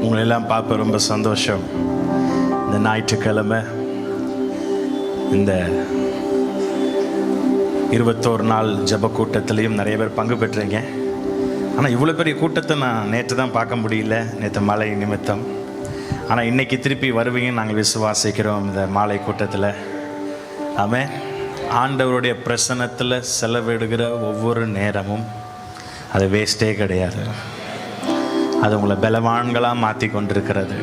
உங்களெல்லாம் பார்ப்ப ரொம்ப சந்தோஷம். இந்த ஞாயிற்றுக்கிழமை இந்த 21 நாள் ஜப கூட்டத்திலையும் நிறைய பேர் பங்கு பெற்றீங்க. ஆனால் இவ்வளோ பெரிய கூட்டத்தை நான் நேற்று தான் பார்க்க முடியல, நேற்று மழை நிமித்தம். ஆனால் இன்றைக்கி திருப்பி வருவீங்கன்னு நாங்கள் விசுவாசிக்கிறோம். இந்த மாலை கூட்டத்தில் ஆமென். ஆண்டவருடைய பிரசன்னத்தில் செலவிடுகிற ஒவ்வொரு நேரமும் அது வேஸ்ட்டே கிடையாது. அது உங்களை பலவான்களாக மாற்றி கொண்டிருக்கிறது.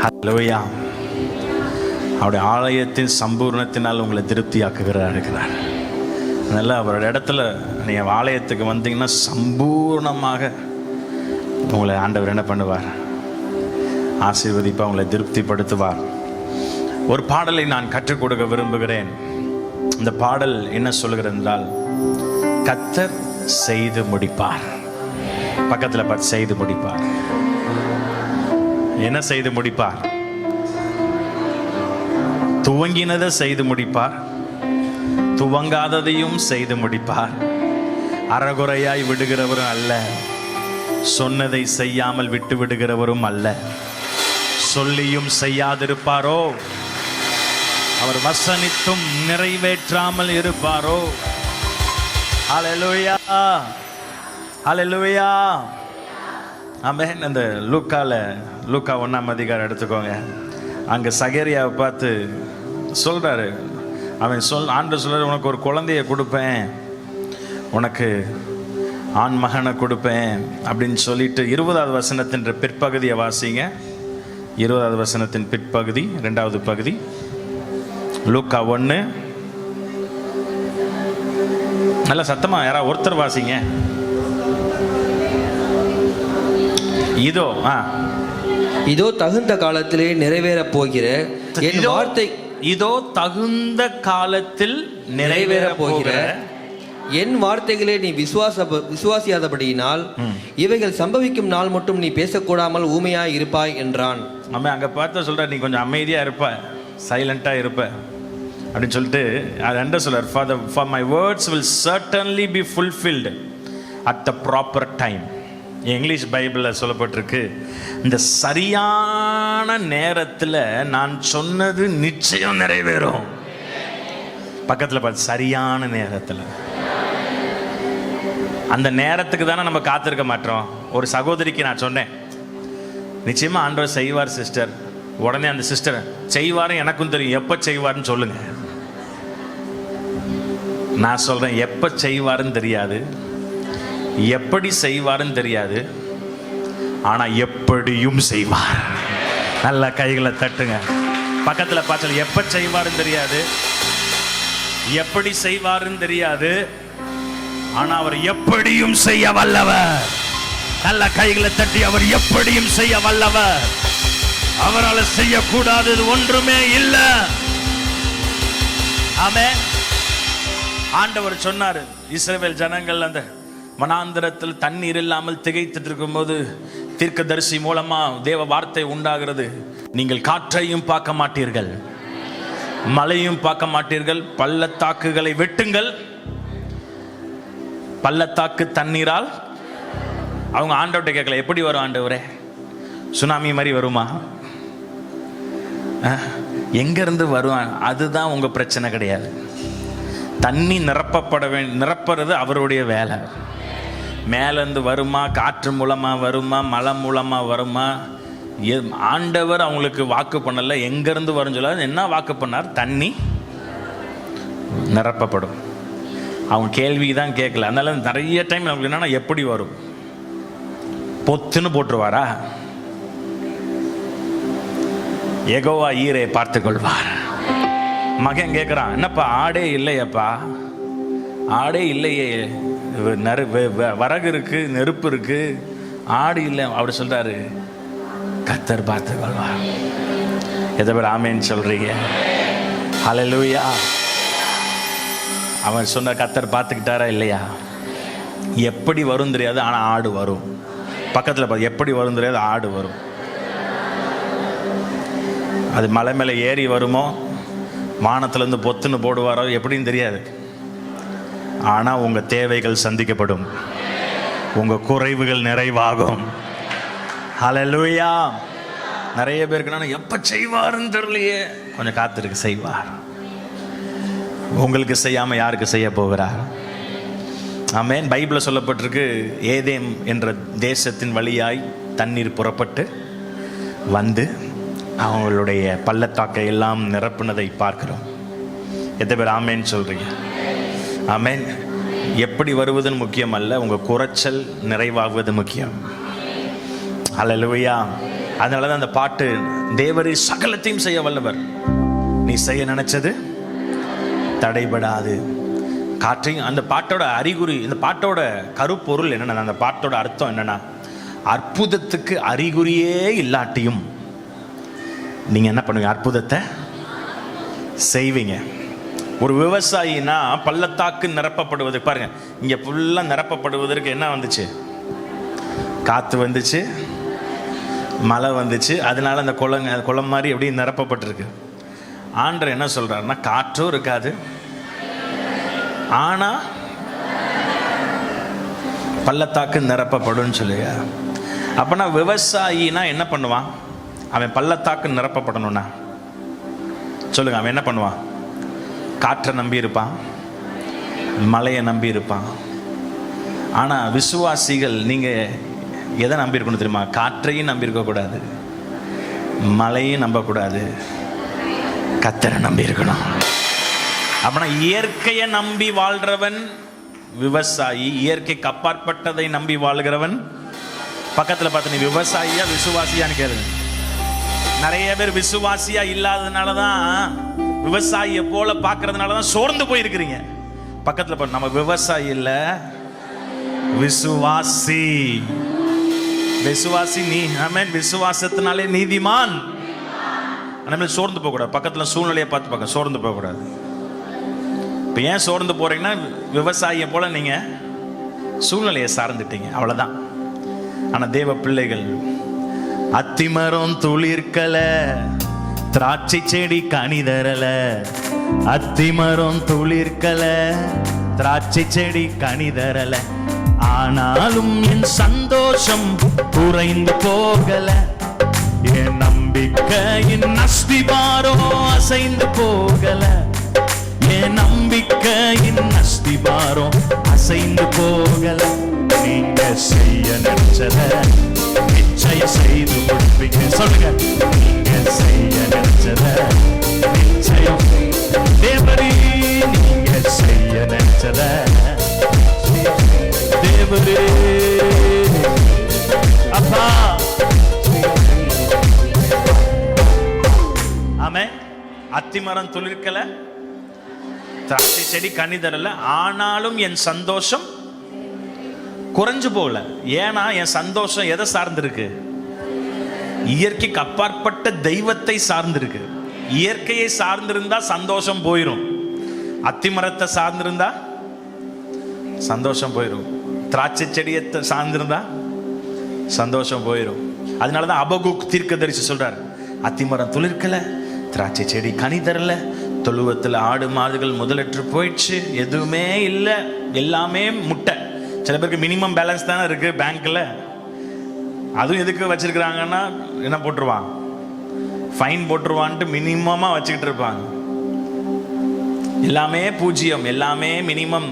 ஹல்லேலூயா. அவருடைய ஆலயத்தின் சம்பூர்ணத்தினால் உங்களை திருப்தியாக்குகிறார். அதனால் அவரோட இடத்துல நீங்கள் ஆலயத்துக்கு வந்தீங்கன்னா சம்பூர்ணமாக உங்களை ஆண்டவர் என்ன பண்ணுவார்? ஆசீர்வதிப்பாக உங்களை திருப்திப்படுத்துவார். ஒரு பாடலை நான் கற்றுக் கொடுக்க விரும்புகிறேன். இந்த பாடல் என்ன சொல்கிறது என்றால், கர்த்தர் செய்து முடிப்பார். பக்கத்தில் பார்த்து செய்து முடிப்பார். என்ன செய்து முடிப்பார்? துவங்கினதை செய்து முடிப்பார், துவங்காததையும் செய்து முடிப்பார். அறகுறையாய் விடுகிறவரும் அல்ல, சொன்னதை செய்யாமல் விட்டு விடுகிறவரும் அல்ல. சொல்லியும் செய்யாதிருப்பாரோ? அவர் வசனித்தும் நிறைவேற்றாமல் இருப்பாரோ? ஹல்லேலூயா, ஹல்லேலூயா, ஆமென். அந்த லூக்கா 1ஆம் அதிகாரம் எடுத்துக்கோங்க. அங்கே சகரியாவை பார்த்து சொல்கிறாரு, ஆண்டவர் சொல்கிறார், உனக்கு ஒரு குழந்தைய கொடுப்பேன், உனக்கு ஆண் மகனை கொடுப்பேன் அப்படின்னு சொல்லிட்டு 20வது வசனத்தின் பிற்பகுதியை வாசிங்க. 20வது வசனத்தின் பிற்பகுதி 2வது பகுதி, லூக்கா 1. நல்ல சத்தமா யாராவது ஒருத்தர் வாசிங்க. இதோ தகுந்த காலத்திலே நிறைவேறப் போகிற என் வார்த்தை, இதோ தகுந்த காலத்தில் நிறைவேறப் போகிற என் வார்த்தைகளே நீ விசுவாசியாதபடியினால் இவைகள் சம்பவிக்கும் நாள் மட்டும் நீ பேசக்கூடாமல் ஊமையாய் இருப்பாய் என்றான். நம்ம அங்க பார்த்து சொல்ற, நீ கொஞ்சம் அமைதியா இருப்ப, சைலண்டா இருப்ப அப்படின்னு சொல்லிட்டு அது என்ன சொல்றார்? for my words will certainly be fulfilled at the proper time. English பைபிளில் சொல்லப்பட்டிருக்கு, இந்த சரியான நேரத்தில் நான் சொன்னது நிச்சயம் நிறைவேறும். பக்கத்தில் பார்த்து, சரியான நேரத்தில். அந்த நேரத்துக்கு தானே நம்ம காத்திருக்க மாட்டோம். ஒரு சகோதரிக்கு நான் சொன்னேன், நிச்சயமா ஆண்டவர் செய்வார் சிஸ்டர். உடனே அந்த சிஸ்டர், செய்வாரும் எனக்கும் தெரியும், எப்போ செய்வார்னு சொல்லுங்க. நான் சொல்றேன், எப்போ செய்வாருன்னு தெரியாது, எப்படி செய்வாருன்னு தெரியாது, ஆனா எப்படியும் செய்வார். நல்ல கைகளை தட்டுங்க. பக்கத்துல பார்த்து, எப்ப செய்வாருன்னு தெரியாது, எப்படி செய்வாருன்னு தெரியாது, ஆனா அவர் எப்படியும் செய்ய வல்லவர். நல்ல கைகளை தட்டி, அவர் எப்படியும் செய்ய வல்லவர். அவரால் செய்யக்கூடாதது ஒன்றுமே இல்லை. ஆமென். ஆண்டவர் சொன்னாரு, இஸ்ரவேல் ஜனங்கள் அந்த வனாந்திரத்தில் தண்ணீர் இல்லாமல் திகைத்துட்டு இருக்கும்போது தீர்க்கதரிசி மூலமா தேவ வார்த்தை உண்டாகிறது. நீங்கள் காற்றையும் பார்க்க மாட்டீர்கள், மழையும் பார்க்க மாட்டீர்கள், பள்ளத்தாக்குகளை வெட்டுங்கள், பள்ளத்தாக்கு தண்ணீரால். அவங்க ஆண்டவர்கிட்ட கேட்கல, எப்படி வரும் ஆண்டவரே? சுனாமி மாதிரி வருமா? எங்கிருந்து வரும்? அதுதான் உங்க பிரச்சனை கிடையாது. தண்ணி நிரப்புறது அவருடைய வேலை. மேலேருந்து வருமா, காற்று மூலமாக வருமா, மழை மூலமாக வருமா? ஆண்டவர் அவங்களுக்கு வாக்கு பண்ணல, எங்கேருந்து வரும் சொல்ல. என்ன வாக்கு பண்ணார்? தண்ணி நிரப்பப்படும். அவங்க கேள்வி தான் கேட்கல. அதனால நிறைய டைம் அவங்களுக்கு என்னன்னா, எப்படி வரும்? பொத்துன்னு போட்டுருவாரா? யெகோவா ஈரே பார்த்துக்கொள்வார். மகன் கேட்குறான், என்னப்பா ஆடே இல்லையப்பா? ஆடே இல்லையே, வரகு இருக்கு, நெருப்பு இருக்கு, ஆடு இல்லை. அப்படி சொல்றாரு, கர்த்தர் பார்த்துக்கொள்வார். எதை பேர் ஆமேன்னு சொல்றீங்க? ஹல்லேலூயா. அவன் சொன்ன கர்த்தர் பார்த்துக்கிட்டாரா இல்லையா? எப்படி வரும் தெரியாது, ஆனா ஆடு வரும். பக்கத்தில் பார்த்து, எப்படி வரும் தெரியாது, ஆடு வரும். அது மலை மேலே ஏறி வருமோ, வானத்திலேருந்து பொத்துன்னு போடுவாரோ, எப்படின்னு தெரியாது. ஆனால் உங்கள் தேவைகள் சந்திக்கப்படும், உங்கள் குறைவுகள் நிறைவாகும். ஹல்லேலூயா. நிறைய பேருக்கு நான் எப்ப செய்வாருன்னு தெரியலையே, கொஞ்சம் காத்திருக்கு, செய்வார். உங்களுக்கு செய்யாம யாருக்கு செய்ய போகிறார்? ஆமென். பைபிளில் சொல்லப்பட்டிருக்கு, ஏதேம் என்ற தேசத்தின் வழியாய் தண்ணீர் புறப்பட்டு வந்து அவங்களுடைய பள்ளத்தாக்கை எல்லாம் நிரப்புனதை பார்க்கிறோம். எத்தனை பேர் ஆமேன்னு சொல்றீங்க? ஆமேன். எப்படி வருவதுன்னு முக்கியம் அல்ல, உங்க குறைச்சல் நிறைவாகுவது முக்கியம். ஹல்லேலூயா. அதனால தான் அந்த பாட்டு, தேவரே சகலத்தையும் செய்ய வல்லவர், நீ செய்ய நினைச்சது தடைபடாது. காற்றையும், அந்த பாட்டோட அறிகுறி, இந்த பாட்டோட கருப்பொருள் என்னன்னா, அந்த பாட்டோட அர்த்தம் என்னன்னா, அற்புதத்துக்கு அறிகுறியே இல்லாட்டியும் நீங்க என்ன பண்ணுவீங்க? அற்புதத்தை செய்வீங்க. ஒரு விவசாயினா பள்ளத்தாக்கு நிரப்பப்படுவது பாருங்க, இங்க ஃபுல்லா நிரப்பப்படுவதற்கு என்ன வந்துச்சு? காத்து வந்துச்சு, மழை வந்துச்சு, அதனால அந்த குளம் மாதிரி எப்படி நிரப்பப்பட்டிருக்கு. ஆண்டவர் என்ன சொல்றாருன்னா, காற்றும் இருக்காது, ஆனா பள்ளத்தாக்கு நிரப்பப்படும் சொல்லுங்க. அப்பனா விவசாயினா என்ன பண்ணுவான்? அவன் பள்ளத்தாக்கு நிரப்பப்படணும்னா சொல்லுங்க, அவன் என்ன பண்ணுவான்? காற்றை நம்பி இருப்பான், மழையை நம்பி இருப்பான். ஆனா விசுவாசிகள் நீங்க எதை நம்பி இருக்கணும் தெரியுமா? காற்றையும் நம்பி இருக்க கூடாது, மழையும் நம்பக்கூடாது, கர்த்தரை நம்பி இருக்கணும். அப்படின்னா இயற்கையை நம்பி வாழ்றவன் விவசாயி, இயற்கைக்கு அப்பாற்பட்டதை நம்பி வாழ்கிறவன். பக்கத்துல பார்த்து, நீ விவசாயியா விசுவாசியான்னு கேளுங்க. நிறைய பேர் விசுவாசியா இல்லாததுனாலதான், விவசாயியை போல பார்க்கறதுனாலதான் சோர்ந்து போயிருக்கிறீங்க. பக்கத்துல பார்த்து, நம்ம விவசாயி இல்ல, விசுவாசி. விசுவாசி நீ, ஆமென். விசுவாசத்தினாலே நீதிமான். நம்ம சோர்ந்து போக கூடாது. பக்கத்துல சூழ்நிலையை பார்த்து பார்க்க, சோர்ந்து போக கூடாது. இப்ப ஏன் சோர்ந்து போறீங்கன்னா, விவசாயியை போல நீங்க சூழ்நிலையை சார்ந்துட்டீங்க, அவ்வளவுதான். ஆனா தேவ பிள்ளைகள், அத்திமரம் துளிர்க்கல, திராட்சை செடி கனிதரல. அத்திமரம் துளிர்க்கல, திராட்சை செடி கனிதரல, ஆனாலும் என் சந்தோஷம் குறைந்து போகல. என் நம்பிக்கையின் அஸ்திபாரம் அசைந்து போகல. என் நம்பிக்கையின் அஸ்திபாரம் அசைந்து போகல. நீங்க செய்ய நினைச்சத நிச்சயம் செய்து கொடுப்பீங்க. சொல்லுங்க, நீங்க செய்ய நினைச்சத நிச்சயம். தேவரே, நீங்க செய்ய நினைச்சத தேவரே, அப்பா. ஆமே. அத்திமரம் துளிர்க்கல, திராட்சை செடி கனி தரல, ஆனாலும் என் சந்தோஷம் குறைஞ்சு போகல. ஏன்னா என் சந்தோஷம் எதை சார்ந்திருக்கு? இயற்கைக்கு அப்பாற்பட்ட தெய்வத்தை சார்ந்திருக்கு. இயற்கையை சார்ந்திருந்தா சந்தோஷம் போயிரும். அத்திமரத்தை சார்ந்திருந்தா சந்தோஷம் போயிரும். திராட்சை செடியை சார்ந்திருந்தா சந்தோஷம் போயிரும். அதனாலதான் அபகுக் தீர்க்கதரிசி சொல்றார், அத்திமரம் துளிர்க்கல, திராட்சை செடி கனி தரல, தொழுவத்தில் ஆடு மாடுகள் முதலற்று போயிடுச்சு, எதுவுமே இல்லை, எல்லாமே முட்டை. சில பேருக்கு மினிமம் பேலன்ஸ் தானே இருக்கு பேங்க்ல. அதுவும் எதுக்கு வச்சிருக்கிறாங்கன்னா, என்ன போட்டுருவான்? ஃபைன் போட்டுருவான்ட்டு மினிமமா வச்சுக்கிட்டு இருப்பாங்க. எல்லாமே பூஜ்ஜியம், எல்லாமே மினிமம்.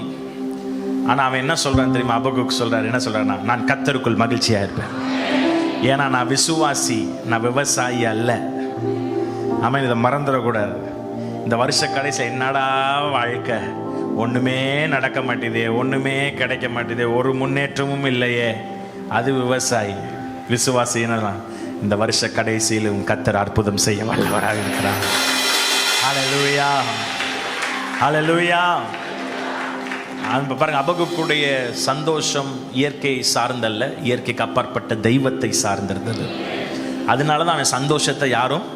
ஆனா அவன் என்ன சொல்றான் தெரியுமா? அபகுக் சொல்றாரு, என்ன சொல்றான்னா, நான் கர்த்தருக்குள் மகிழ்ச்சியா இருப்பேன், ஏன்னா நான் விசுவாசி, நான் விவசாயி அல்ல. அவன் இதை மறந்துடக்கூடாது. இந்த வருஷ கடைசியில் என்னடா வாழ்க்கை, ஒண்ணுமே நடக்க மாட்டேதே, ஒண்ணுமே கிடைக்க மாட்டேதே, ஒரு முன்னேற்றமும் இல்லையே, அது விவசாயி. விசுவாசி என்னன்னா, இந்த வருஷ கடைசியிலும் கர்த்தர் அற்புதம் செய்ய வல்லவராக இருக்கிறார். ஹல்லேலூயா, ஹல்லேலூயா. பாருங்க, அபகுக்குடைய சந்தோஷம் இயற்கையை சார்ந்தல்ல, இயற்கைக்கு அப்பாற்பட்ட தெய்வத்தை சார்ந்திருந்தது. அதனாலதான் அவன் சந்தோஷத்தை யாரும்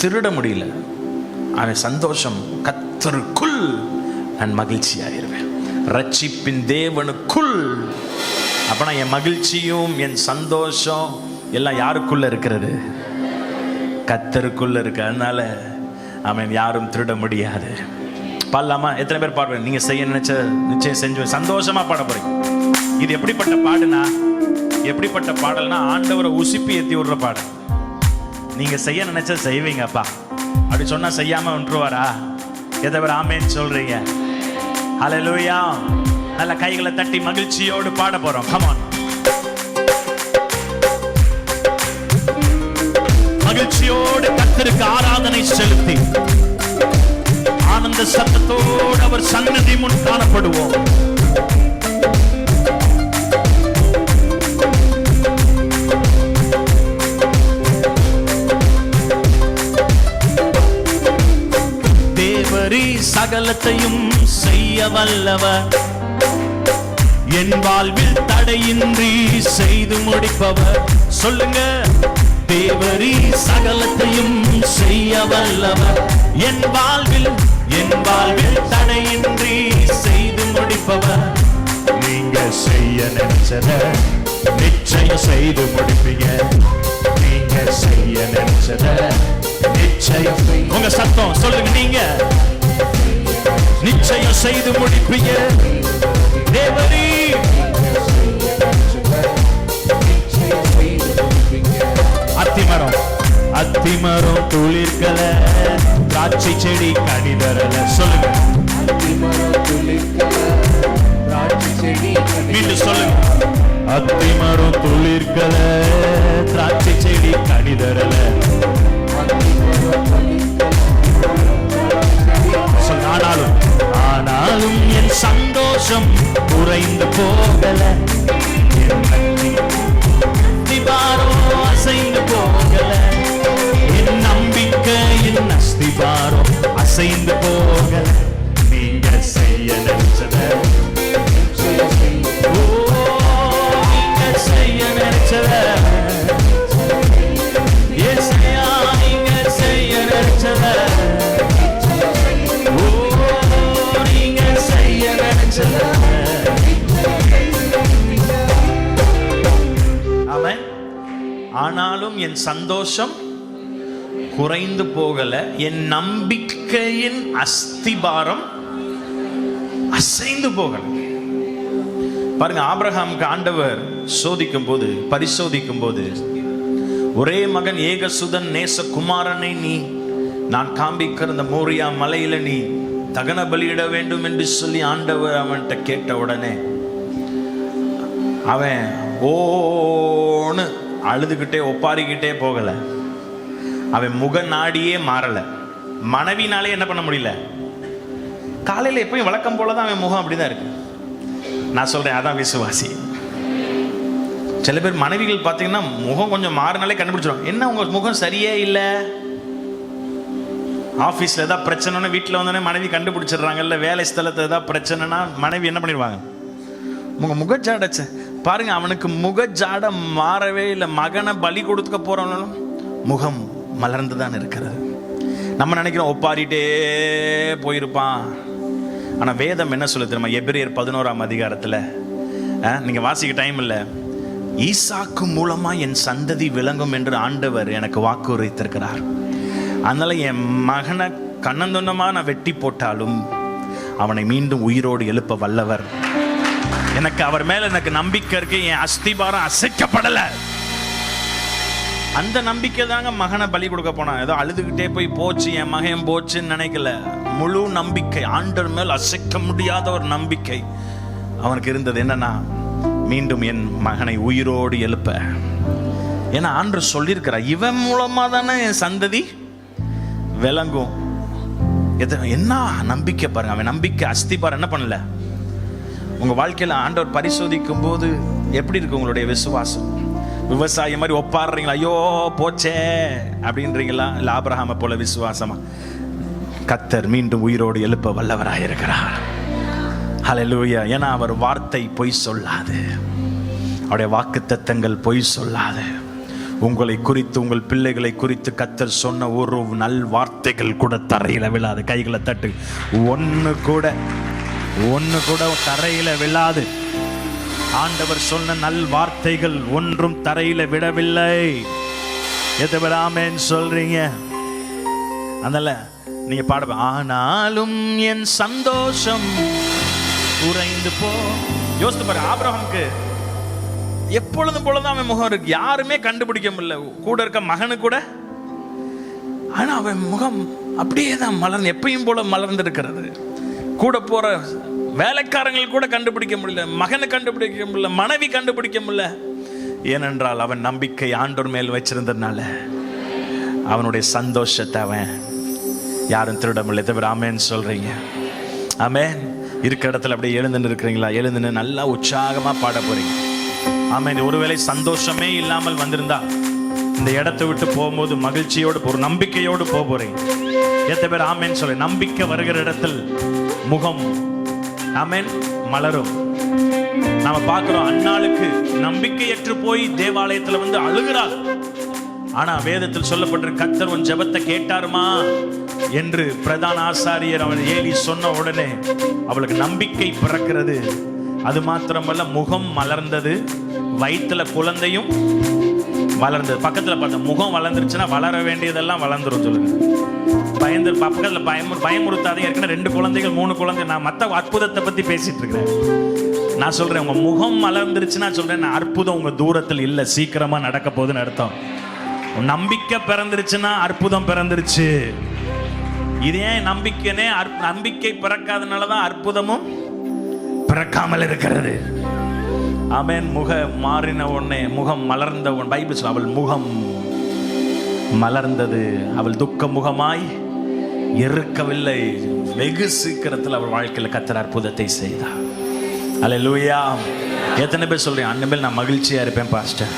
திருட முடியல. அவன் சந்தோஷம், கர்த்தருக்குள் நான் மகிழ்ச்சியாயிருவேன், ரட்சிப்பின் தேவனுக்குள். அப்பனா என் மகிழ்ச்சியும் என் சந்தோஷம் எல்லாம் யாருக்குள்ள இருக்கிறது? கர்த்தருக்குள்ள இருக்கு. அதனால அவன் யாரும் திருட முடியாது. பாடலாமா? எத்தனை பேர் பாடுவேன்? நீங்க செய்ய நினைச்ச நிச்சயம் செஞ்சு சந்தோஷமா பாட போறீங்க. இது எப்படிப்பட்ட பாடுனா, எப்படிப்பட்ட பாடல்னா ஆண்டவரை உசுப்பி ஏத்தி விடுற பாடல். நீங்க செய்ய நினைச்சா செய்வீங்கப்பா அப்படி சொன்னா செய்யாம விட்டுருவாரா? எதை பேர் ஆமேன்னு சொல்றீங்க? ஹல்லேலூயா. நல்ல கைகளை தட்டி மகிழ்ச்சியோடு பாட போறோம். come on. மகிழ்ச்சியோடு கர்த்தருக்கு ஆராதனை செலுத்தி ஆனந்த சத்தத்தோடு அவர் சன்னதி முன் காணப்படுவோம். தேவரீ சகலத்தையும் செய்ய வல்லவர், என் வாழ்வில் தடையின்றி செய்து முடிப்பவர். சொல்லுங்க. தேவரீ சகலத்தையும் செய்ய வல்லவர், என் வாழ்வில் தடையின்றி செய்து முடிப்பவர். நீங்க செய்ய நினைச்சத நிச்சயம் செய்து முடிப்பீங்க. நீங்க செய்ய நினைச்சத நிச்சயம். உங்க சத்தம் சொல்லுங்க. நீங்க நிச்சயம் செய்து முடிப்பீங்க. தேவரீ அத்திமரம் துளிர்கல, திராட்சை செடி கனிதரல. சொல்லுங்க. மீண்டும் சொல்லுங்க. அத்திமரம் துளிர்கல, திராட்சை செடி கனிதரல. ஆனாலும் என் சந்தோஷம் குறைந்து போகல, அசைந்து போகல. என் நம்பிக்கையின் அஸ்திபாரம் அசைந்து போகல. நீங்க செய்ய நினைச்சத நீங்க செய்ய நினைச்சத நீங்க செய்ய நினைச்சத நீங்க செய்ய நினைச்சத. ஆமென். ஆனாலும் என் சந்தோஷம் குறைந்து போகல, என் நம்பிக்கையின் அஸ்திபாரம் அசைந்து போகல. பாருங்க, ஆபிரகாமுக்கு ஆண்டவர் சோதிக்கும் போது, பரிசோதிக்கும் போது, ஒரே மகன் ஏகசுதன் நேசகுமாரனை நீ நான் காண்பிக்கிற இந்த மோரியா மலையில நீ தகன பலியிட வேண்டும் என்று சொல்லி ஆண்டவர் அவன்கிட்ட கேட்ட உடனே அவன் ஓன்னு அழுதுகிட்டே ஒப்பாரிக்கிட்டே போகல. அவன் முக நாடியே மாறல. மனைவினாலே என்ன பண்ண முடியல. காலையில எப்பயும் வழக்கம் போலதான் அவன் முகம் அப்படிதான் இருக்கு. நான் சொல்றேன், அதான் விசுவாசி. சில பேர் மனைவிகள் பார்த்தீங்கன்னா முகம் கொஞ்சம் மாறினாலே கண்டுபிடிச்சிடும். என்ன உங்க முகம் சரியே இல்லை. ஆஃபீஸில் ஏதாவது பிரச்சனைன்னு வீட்டில் வந்தோடனே மனைவி கண்டுபிடிச்சிடுறாங்கல்ல. வேலை ஸ்தலத்தில் ஏதாவது பிரச்சனைனா மனைவி என்ன பண்ணிடுவாங்க, உங்க முகஜாடச்ச பாருங்க. அவனுக்கு முகஜாட மாறவே இல்லை. மகனை பலி கொடுக்க போறவனும் முகம் மலர்ந்து தான் இருக்கிறது. நம்ம நினைக்கிறோம் ஒப்பாரிட்டே போயிருப்பான். ஆனா வேதம் என்ன சொல்லுது தெரியுமா? எபிரேயர் 11ஆம் அதிகாரத்துல நீங்க வாசிக்க டைம் இல்லை. ஈசாக்கு மூலமா என் சந்ததி விளங்கும் என்று ஆண்டவர் எனக்கு வாக்குறுத்திருக்கிறார். அதனால என் மகனை கண்ணந்தொன்னமா நான் வெட்டி போட்டாலும் அவனை மீண்டும் உயிரோடு எழுப்ப வல்லவர். எனக்கு அவர் மேல எனக்கு நம்பிக்கை இருக்கு. என் அஸ்திபாரம் அசைக்கப்படல. அந்த நம்பிக்கை தாங்க மகனை பலி கொடுக்க போனான். ஏதோ அழுதுகிட்டே போய் போச்சு என் மகன் போச்சுன்னு நினைக்கல. முழு நம்பிக்கை, ஆண்டவர் மேல் அசைக்க முடியாத ஒரு நம்பிக்கை அவனுக்கு இருந்தது. என்னன்னா, மீண்டும் என் மகனை உயிரோடு எழுப்ப. ஏன்னா ஆண்டவர் சொல்லியிருக்கிறார், இவன் மூலமா தானே என் சந்ததி விளங்கும். என்ன நம்பிக்கை பாருங்க. அவன் நம்பிக்கை அஸ்திபாரம் என்ன பண்ணல. உங்க வாழ்க்கையில ஆண்டவர் பரிசோதிக்கும் போது எப்படி இருக்கு உங்களுடைய விசுவாசம்? விவசாயி மாதிரி ஒப்பாடுறீங்களா? ஐயோ போச்சே அப்படின்றீங்களா? இல்ல ஆபிரகாமை போல விசுவாசமா? கர்த்தர் மீண்டும் உயிரோடு எழுப்ப வல்லவராயிருக்கிறார். ஹல்லேலூயா. ஏன்னா அவர் வார்த்தை பொய் சொல்லாது. அவருடைய வாக்குத்தத்தங்கள் பொய் சொல்லாது. உங்களை குறித்து, உங்கள் பிள்ளைகளை குறித்து கர்த்தர் சொன்ன ஒரு நல் வார்த்தைகள் கூட தரையில விழாது. கைகளை தட்டு. ஒன்னு கூட தரையில விழாது. ஆண்டவர் சொன்ன நல் வார்த்தைகள் ஒன்றும் தரையில விடவில்லை. எத்தனை ஆமென் சொல்றீங்க? அதனால நீங்க பாட. ஆனாலும் என் சந்தோஷம் குறைந்து போ. யோசித்து பாரு, ஆபிரகாமுக்கு எப்பொழுதும் போலதான் அவன் முகம் இருக்கு, யாருமே கண்டுபிடிக்க முடியல. கூட இருக்க மகனு கூட, ஆனா அவன் முகம் அப்படியே தான் மலர்ந்து, எப்பயும் போல மலர்ந்து இருக்கிறது. கூட போற வேலைக்காரங்கள் கூட கண்டுபிடிக்க முடியல, மகனை கண்டுபிடிக்க முடியல, மனைவி கண்டுபிடிக்க முடியல. ஏனென்றால் அவன் நம்பிக்கை ஆண்டவர் மேல் வச்சிருந்ததுனால அவனுடைய சந்தோஷத்தை அவன் யாரும் திருட முடியல. தவிர ஆமேன்னு சொல்றீங்க? ஆமேன். இருக்கிற இடத்துல அப்படியே எழுந்துன்னு இருக்கிறீங்களா? எழுந்துன்னு நல்லா உற்சாகமா பாட போறீங்க. ஆமேன். ஒருவேளை சந்தோஷமே இல்லாமல் வந்திருந்தா இந்த இடத்தை விட்டு போகும்போது மகிழ்ச்சியோடு, ஒரு நம்பிக்கையோடு போறீங்க. எத்தனை பேர் ஆமேன்னு சொல்ல? நம்பிக்கை வருகிற இடத்தில் முகம் ஆமேன் மலரும். நாம பார்க்கிறோம், அன்னாளுக்கு நம்பிக்கையற்று போய் தேவாலயத்துல வந்து அழுகிறாள். ஆனா வேதத்தில் சொல்லப்பட்டிருக்க, கர்த்தர் உன் ஜெபத்தை கேட்டாருமா என்று பிரதான ஆசாரியர் அவன் ஏலி சொன்ன உடனே அவளுக்கு நம்பிக்கை பிறக்கிறது. அது மாத்திரமல்ல, முகம் மலர்ந்தது, வயிற்றுல குழந்தையும் வளர்ந்தது. பக்கத்துல பார்த்த முகம் வளர்ந்துருச்சுன்னா வளர வேண்டியதெல்லாம் வளர்ந்துரும். சொல்லுங்க, பயந்து பக்கத்துல பயமுறுத்தாதே. ஏற்கனவே 2 குழந்தைகள் 3 குழந்தை. நான் மற்ற அற்புதத்தை பத்தி பேசிட்டு இருக்கிறேன். நான் சொல்றேன், உங்க முகம் மலர்ந்துருச்சுன்னா சொல்றேன், நான் அற்புதம் உங்க தூரத்தில் இல்ல, சீக்கிரமா நடக்க போகுதுன்னு அர்த்தம். நம்பிக்கை பிறந்துருச்சுன்னா அற்புதம் பிறந்துருச்சு. இதே நம்பிக்கைனே, நம்பிக்கை பிறக்காதனாலதான் அற்புதமும் பிறக்காமல் இருக்கிறது. ஆமென். முகம் மாறின உடனே, முகம் மலர்ந்த உடனே, பைபிள் சொல்ல, அவள் முகம் மலர்ந்தது, அவள் துக்க முகமாய் இருக்கவில்லை. வெகு சீக்கிரத்தில் அவள் வாழ்க்கையில் கர்த்தர் அற்புதத்தை செய்தார். அல்லேலூயா. எத்தனை பேர் சொல்றீங்க, அன்னிமேல் நான் மகிழ்ச்சியா இருப்பேன் பாஸ்டர்,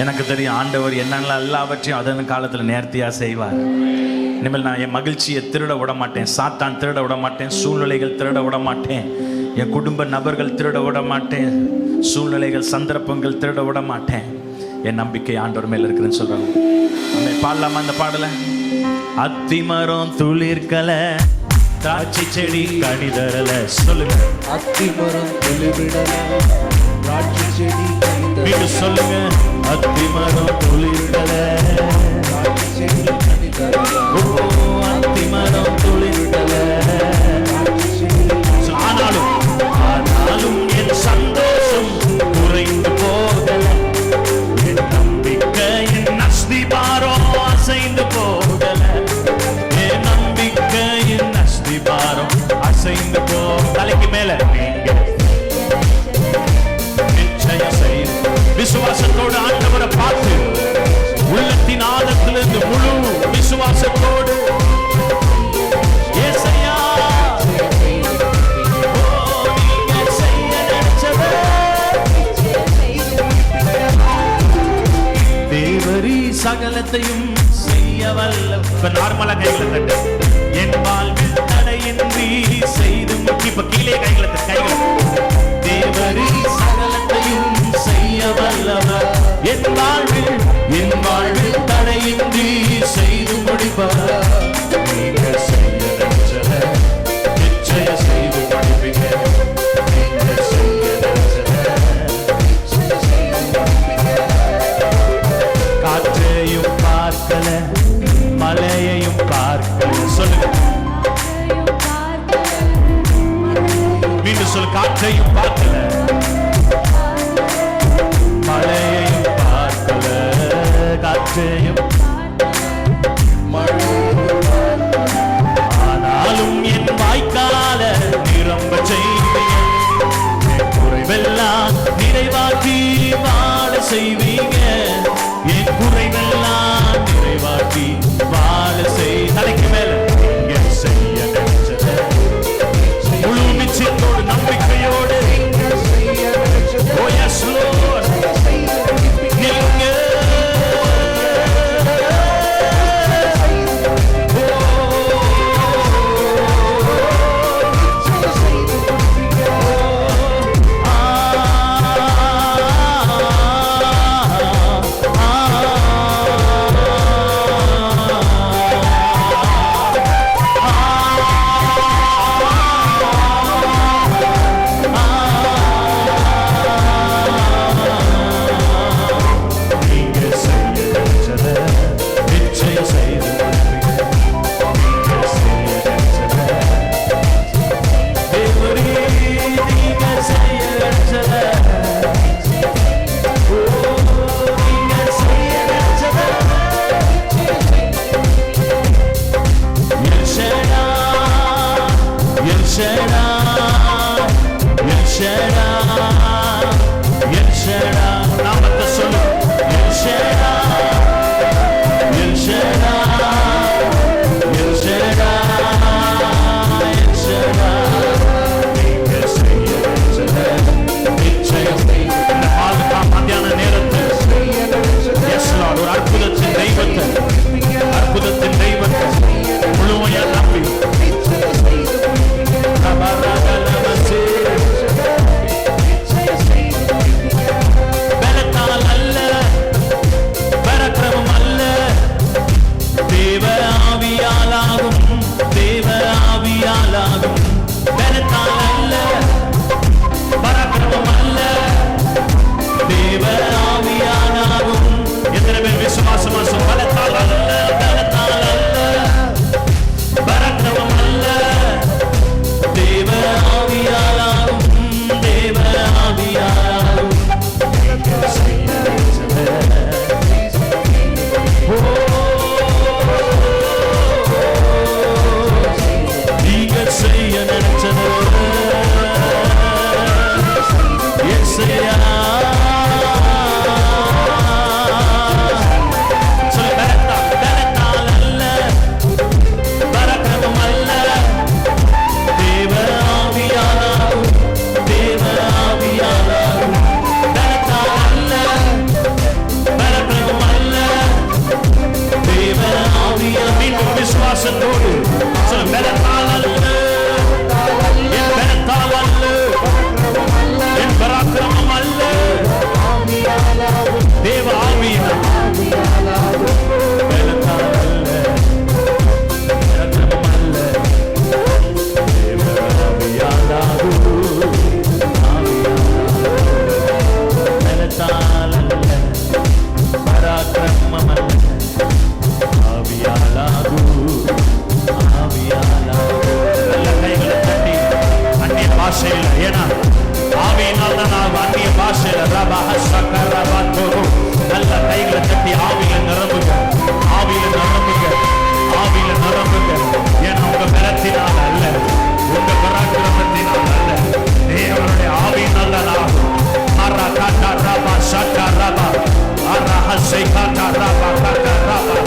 எனக்கு தெரியும் ஆண்டவர் என்னென்ன எல்லாவற்றையும் அதன் காலத்தில் நேர்த்தியா செய்வார். இனிமேல் நான் என் மகிழ்ச்சியை திருட விட மாட்டேன், சாத்தான் திருட விட மாட்டேன், சூழ்நிலைகள் திருட விட மாட்டேன், என் குடும்ப நபர்கள் திருட விட மாட்டேன், சூழ்நிலைகள் சந்தர்ப்பங்கள் திருட விட மாட்டேன். என் நம்பிக்கை ஆண்டவர் மேல் இருக்குன்னு சொல்றாங்க. நம்ம பாடலாமா அந்த பாடல? அத்திமரம் துளிர்க்கல, திராட்சை செடி கனி தரல. சொல்லுங்க, அத்திமரம் துளிர்விடல, திராட்சை செடி கனி தரல. மீண்டும் சொல்லுங்க, அத்திமரம் துளிர்க்கல, திராட்சை செடி கனி தரல. ஓ அத்திமரம் துளிர்க்கல. ஆனாலும் என் சந்தோஷம் குறைந்து போகல, என் நம்பிக்கையின் அஸ்திபாரம் அசைந்து போகல, என் நம்பிக்கையின் அஸ்திபாரம் அசைந்து போ. தலைக்கு மேல நீங்க நிச்சயம் செய்ய, விசுவாசத்தோடு ஆண்டவரை பார்த்து, உள்ளத்தின் ஆழத்திலிருந்து முழு விசுவாசத்தோடு ஏசையா சகலத்தையும் செய்ய வல்ல. இப்ப நார்மலா கைகளை தட்டு. என் வாழ்வில் தடையின்றி செய்து இப்ப கீழே கைகளை தேவரி சகலத்தையும் செய்ய வல்லவர், என் வாழ்வில் தடையின்றி செய்து முடிப்பவர். நீங்க செய்ய நினைச்சத நிச்சய செய்து முடிப்பீங்க. நீங்க செய்ய நினைச்சத காற்றையும் பார்க்கல, மலையையும் பார்க்கல. சொல்லுங்க, மீண்டும் சொல்லு, காற்றையும் பார்க்கல, மலையையும் பார்க்கல, காற்றையும் ஆனாலும் என் வாய்க்கால நிரம்ப செய்வீங்க, என் குறைவெல்லாம் நிறைவாக்கி வாழ செய்வீங்க, என் குறைவெல்லாம் நிறைவாக்கி வாழ செய். தலைக்கு மேல நீங்க செய்ய நினைச்சத முழு நிச்சயத்தோடு நம்பிக்கையோடு, oh yes Lord, நீங்க விசுவாசத்தோடு சொல்ல, பலத்தால் அல்ல, என் பலத்தால் அல்ல, என் பராக்கிரமம் அல்ல, தேவ ஆவியினால், பலத்தால் அல்ல, பராக்கிரமம் அல்ல, தேவ ஆவியாலாகும், பலத்தால் அல்ல, பராக்கிரமம் அல்ல, நல்ல கைகளை தட்டி அந்நிய பாஷையில், ஏன்னா ஆவியினால் தான் நான் அந்நிய பாஷையில் நல்ல கைகளை தட்டி ஆவியில நிரம்புங்க, ஆவியில நிரம்புங்க, ஆவியில நிரம்புங்க. ஏன்னா உங்க பலத்தினால் அல்ல, உங்க பராக்கிரமத்தினால் அல்ல, தேவனுடைய ஆவியினால் தான் ஆகும். அரா காட்டா ராபா சட்டா ராபா அரா ஹசை காட்டா ராபா காட்டா ராபா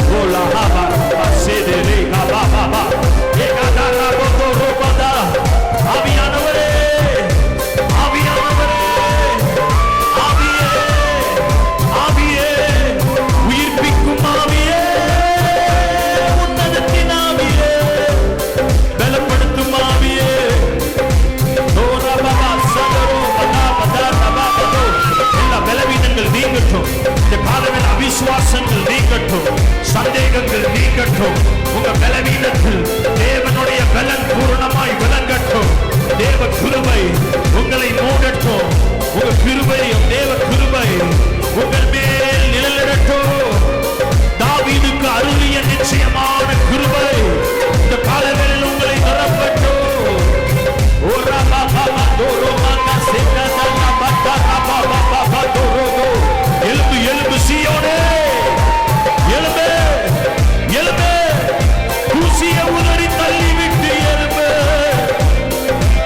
கோலா ஹாபா சேதே ரேகா பாபா பா ஏகாதா ராபோ ரோபதா. ஆவியானவரே, ஆவியானவரே, ஆவியே, ஆவியே, உயிர்ப்பிக்கும் ஆவியே, உன்னதத்தின் ஆவியே, பலப்படுத்தும் ஆவியே, தோரா பாபா சதரோ பதா பதா ரபா பதோ. எல்லா பலவீனங்கள் நீங்கட்டும், இந்த காலவில் அவிசுவாசங்கள் நீங்கட்டும், சந்தேகங்கள் நீங்கட்டும். உங்க பலவீனத்தில் தேவனுடைய பலன் பூரணமாய் விளங்கட்டும். தேவ கிருபை உங்களை மூடட்டும். உங்க கிருபையும் தேவ கிருபை உங்கள் மேல் நிழலிடட்டும். தாவீதுக்கு அருளிய நிச்சயமான கிருபை இந்த காலவேளையில் உங்களை நிரப்பட்டும். எலும்பு எலும்பு சீயோனே, எலும்பு எலும்பு, தூசிய உதறி தள்ளிவிட்டு எலும்பு,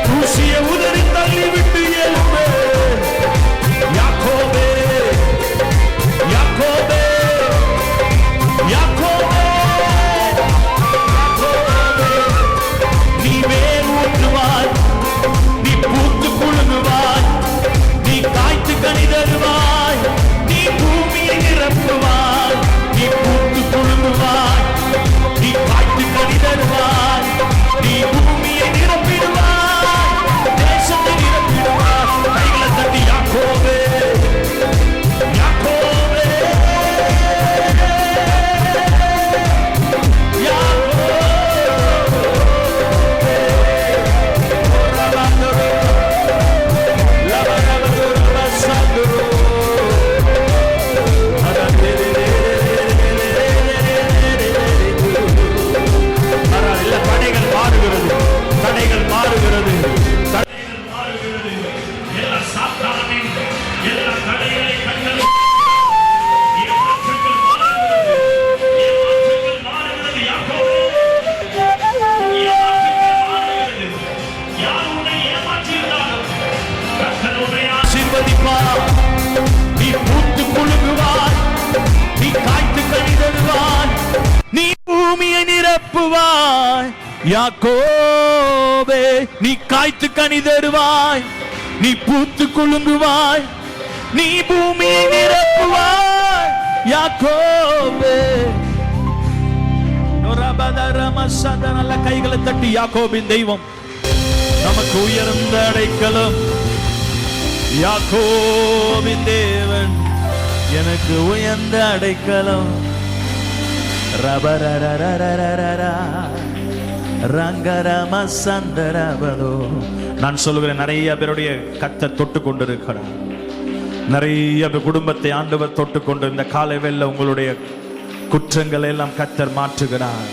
தூசிய உதறி தள்ளிவிட்டு எலும்பு. யாக்கோபே, யாக்கோபே, யாக்கோபே, யாக்கோபே, நீ வேர் ஊற்றுவாய், நீ பூத்து குலுங்குவாய், நீ காய்த்து கனி தருவாய், நீ பூமியை நிரப்புவாய், நீ பூத்து குலுங்குவாய், நீ காய்த்து கனி தருவாய், நீ பூமியை நிரப்பிடுவாய், தேசத்தை நிரப்பிடுவாய். கைகளை தட்டி யாக்கோபே, யாக்கோபே, தடைகள் மாறுகிறது, தடைகள் மாறுகிறது, தடைகள் மாறுகிறது. எல்லா சாத்தானின் எல்லா தடைகளை கண்டது ஏமாற்றங்கள் மாறுகிறது, ஏமாற்றங்கள் மாறுகிறது. யாக்கோபே, ஏமாற்றங்கள் மாறுகிறது. யார் உன்னை ஏமாற்றியிருந்தாலும் கர்த்தர் உன்னை ஆசீர்வதிப்பார். நீ பூத்து குலுங்குவாய், நீ காய்த்து கனி தருவாய், நீ பூமியை நிரப்புவாய். யாக்கோபே, நீ காய்த்து கனி தருவாய், நீ பூத்து குலுங்குவாய், நீ பூமியை நிரப்புவாய். யாக்கோபே, நல்ல கைகளை தட்டி யாக்கோபின் தெய்வம் நமக்கு உயர்ந்த அடைக்கலம். யாக்கோபின் தேவன் எனக்கு உயர்ந்த அடைக்கலம். நான் சொல்லுகிறேன், நிறைய பேருடைய கர்த்தர் தொட்டு கொண்டிருக்கிறார். நிறைய குடும்பத்தை ஆண்டவர் தொட்டு கொண்டு இந்த காலை வேளையில உங்களுடைய குற்றங்களை எல்லாம் கர்த்தர் மாற்றுகிறார்.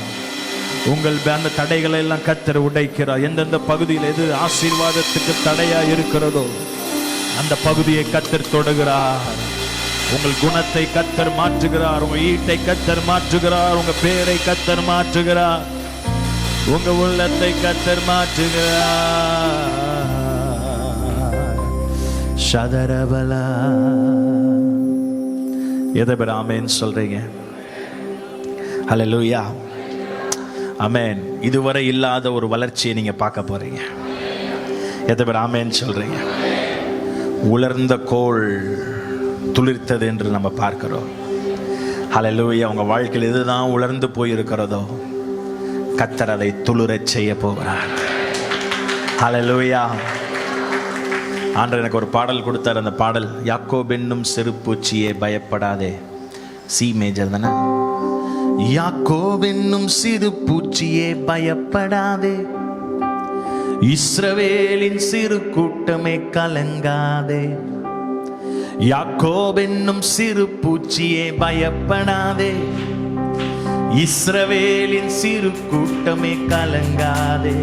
உங்கள் அந்த தடைகளை எல்லாம் கர்த்தர் உடைக்கிறார். எந்தெந்த பகுதியில் எது ஆசீர்வாதத்துக்கு தடையா இருக்கிறதோ அந்த பகுதியை கர்த்தர் தொடுகிறார். உங்கள் குணத்தை கர்த்தர் மாற்றுகிறார், உங்க ஈட்டை கர்த்தர் மாற்றுகிறார், உங்க பேரை கர்த்தர் மாற்றுகிறார், உங்க உள்ளத்தை கர்த்தர் மாற்றுகிறார். ஷதரபலா. எதை பேர் ஆமேன் சொல்றீங்க? ஹல்லேலூயா, ஆமேன். இதுவரை இல்லாத ஒரு வளர்ச்சியை நீங்க பார்க்க போறீங்க. எதை பேர் ஆமேன் சொல்றீங்க? உலர்ந்த கோல் துளிர்த்தது என்று நம்ம பார்க்கிறோம். ஹல்லேலூயா. உங்க வாழ்க்கையில் எதுதான் உலர்ந்து போயிருக்கிறதோ கர்த்தர் அதை துளிரச் செய்ய போகிறார். ஹல்லேலூயா. ஆண்டவர் எனக்கு ஒரு பாடல் கொடுத்தார். அந்த பாடல் யாக்கோபு என்னும் சிறு பூச்சியே பயப்படாதே. சி மேஜர் தானே. யாக்கோபு என்னும் சிறு பூச்சியே பயப்படாதே, இஸ்ரவேலின் சிறு கூட்டமே கலங்காதே. யாக்கோபு என்னும் சிறு பூச்சியே பயப்படாதே, இஸ்ரவேலின் சிறு கூட்டமே கலங்காதே.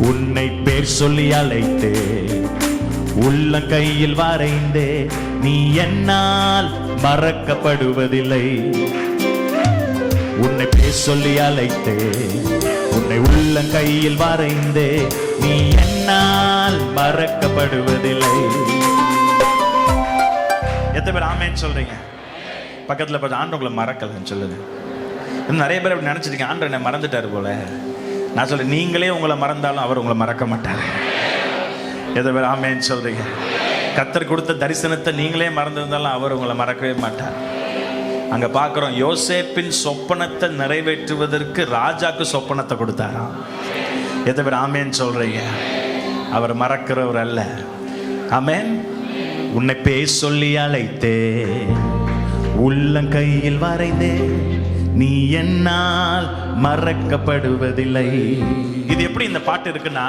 உன்னை பேர் சொல்லி அழைத்தே, உள்ள கையில் வரைந்தே, நீ என்னால் மறக்கப்படுவதில்லை. உன்னை பேர் சொல்லி அழைத்தே, உன்னை உள்ள கையில் வரைந்தே, நீ என்னால் மறக்கப்படுவதில்லை. எத்தனை பேர் ஆமேன்னு சொல்றீங்க? பக்கத்துல பார்த்து ஆண்டு உங்களை மறக்கலன்னு சொல்லுங்க. இன்னும் நிறைய பேர் அப்படி நினைச்சிருக்கீங்க, ஆண்டு என்னை மறந்துட்டாரு போல. நான் சொல்றேன், நீங்களே உங்களை மறந்தாலும் அவர் உங்களை மறக்க மாட்டார். எத்தனை பேர் ஆமேன்னு சொல்றீங்க? கர்த்தர் கொடுத்த தரிசனத்தை நீங்களே மறந்திருந்தாலும் அவர் உங்களை மறக்கவே மாட்டார். அங்க பார்க்கிறோம், யோசேப்பின் சொப்பனத்தை நிறைவேற்றுவதற்கு ராஜாக்கு சொப்பனத்தை கொடுத்தாராம். எத்தனை பேர் ஆமேன்னு சொல்றீங்க? அவர் மறக்கிறவர் அல்ல. ஆமேன். உன்னை பேர் சொல்லி அழைத்தே, உள்ளங்கையில் வரைந்தே, நீ என்னால் மறக்கப்படுவதில்லை. இது எப்படி இந்த பாட்டு இருக்குன்னா,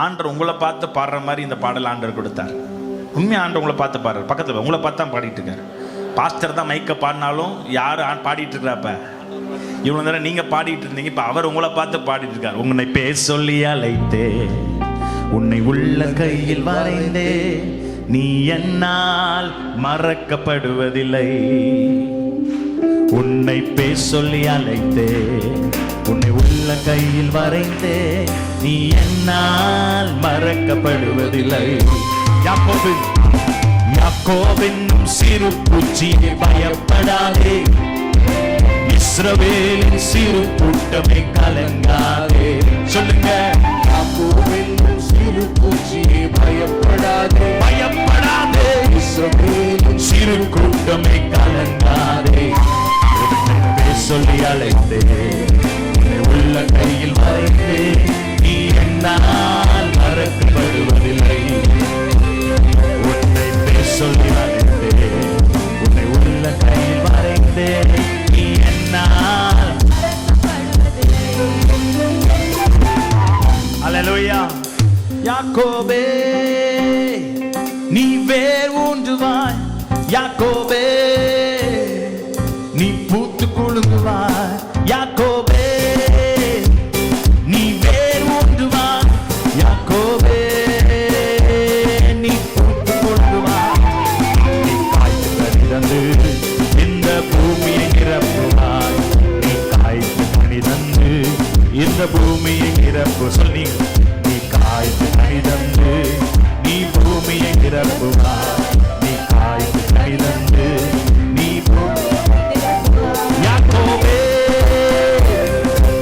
ஆண்டவர் உங்களை பார்த்து பாடுற மாதிரி இந்த பாடல் ஆண்டவர் கொடுத்தார். உண்மையா ஆண்டவர் உங்களை பார்த்து பாடுறார். பக்கத்தில் உங்களை பார்த்து தான் பாடிட்டு இருக்காரு. பாஸ்டர் தான் மைக்க பாடினாலும் யார் பாடிட்டு இருக்கிறாப்ப? இவ்வளோ நேரம் நீங்க பாடிட்டு இருந்தீங்க, இப்போ அவர் உங்களை பார்த்து பாடிட்டு இருக்காரு. உன்னை பேர் சொல்லி அழைத்தே, உன்னை உள்ள கையில் வரைந்தே, நீ என்னால் மறக்கப்படுவதில்லை. உன்னை பேர் சொல்லி அழைத்தே, உன்னை உள்ள கையில் வரைந்தே, நீ என்னால் மறக்கப்படுவதில்லை. யாக்கோபென்னும் சிறு பூச்சியே பயப்படாதே, இஸ்ரவேலின் சிறு கூட்டமே கலங்காதே. சொல்லுங்க. யாக்கோபென்னும் சிறு பூச்சியே பயப்படாதே, பயப்படாதே, இஸ்ரவேலின் சிறு கூட்டமே கலங்காதே. சொல்லி அழைத்தே, உள்ள கையில் வரைந்தே, நீ என்னால் மறக்கப்படுவதில்லை. உன்னை பேர் சொல்லி அழைத்தே, உன்னை உள்ள கையில் வரைந்தே, நீ என்னால். அல்லேலூயா. யாக்கோபே நீ வேர் ஊன்றுவாய், யாக்கோபே நீ பூத்து குலுங்குவாய், யாக்கோபே நீ வேர் ஊன்றுவாய், யாக்கோபே நீ பூத்து குலுங்குவாய். நீ காய்த்து கனிதந்து இந்த பூமியை நிரப்புவாய், நீ காய்த்து கனிதந்து இந்த பூமியை நிரப்பு. சொல்லி, நீ காய்த்து கனிதந்து நீ பூமியை நிரப்புவாய், நீ காய்த்து கனிதந்து நீ யாக்கோபே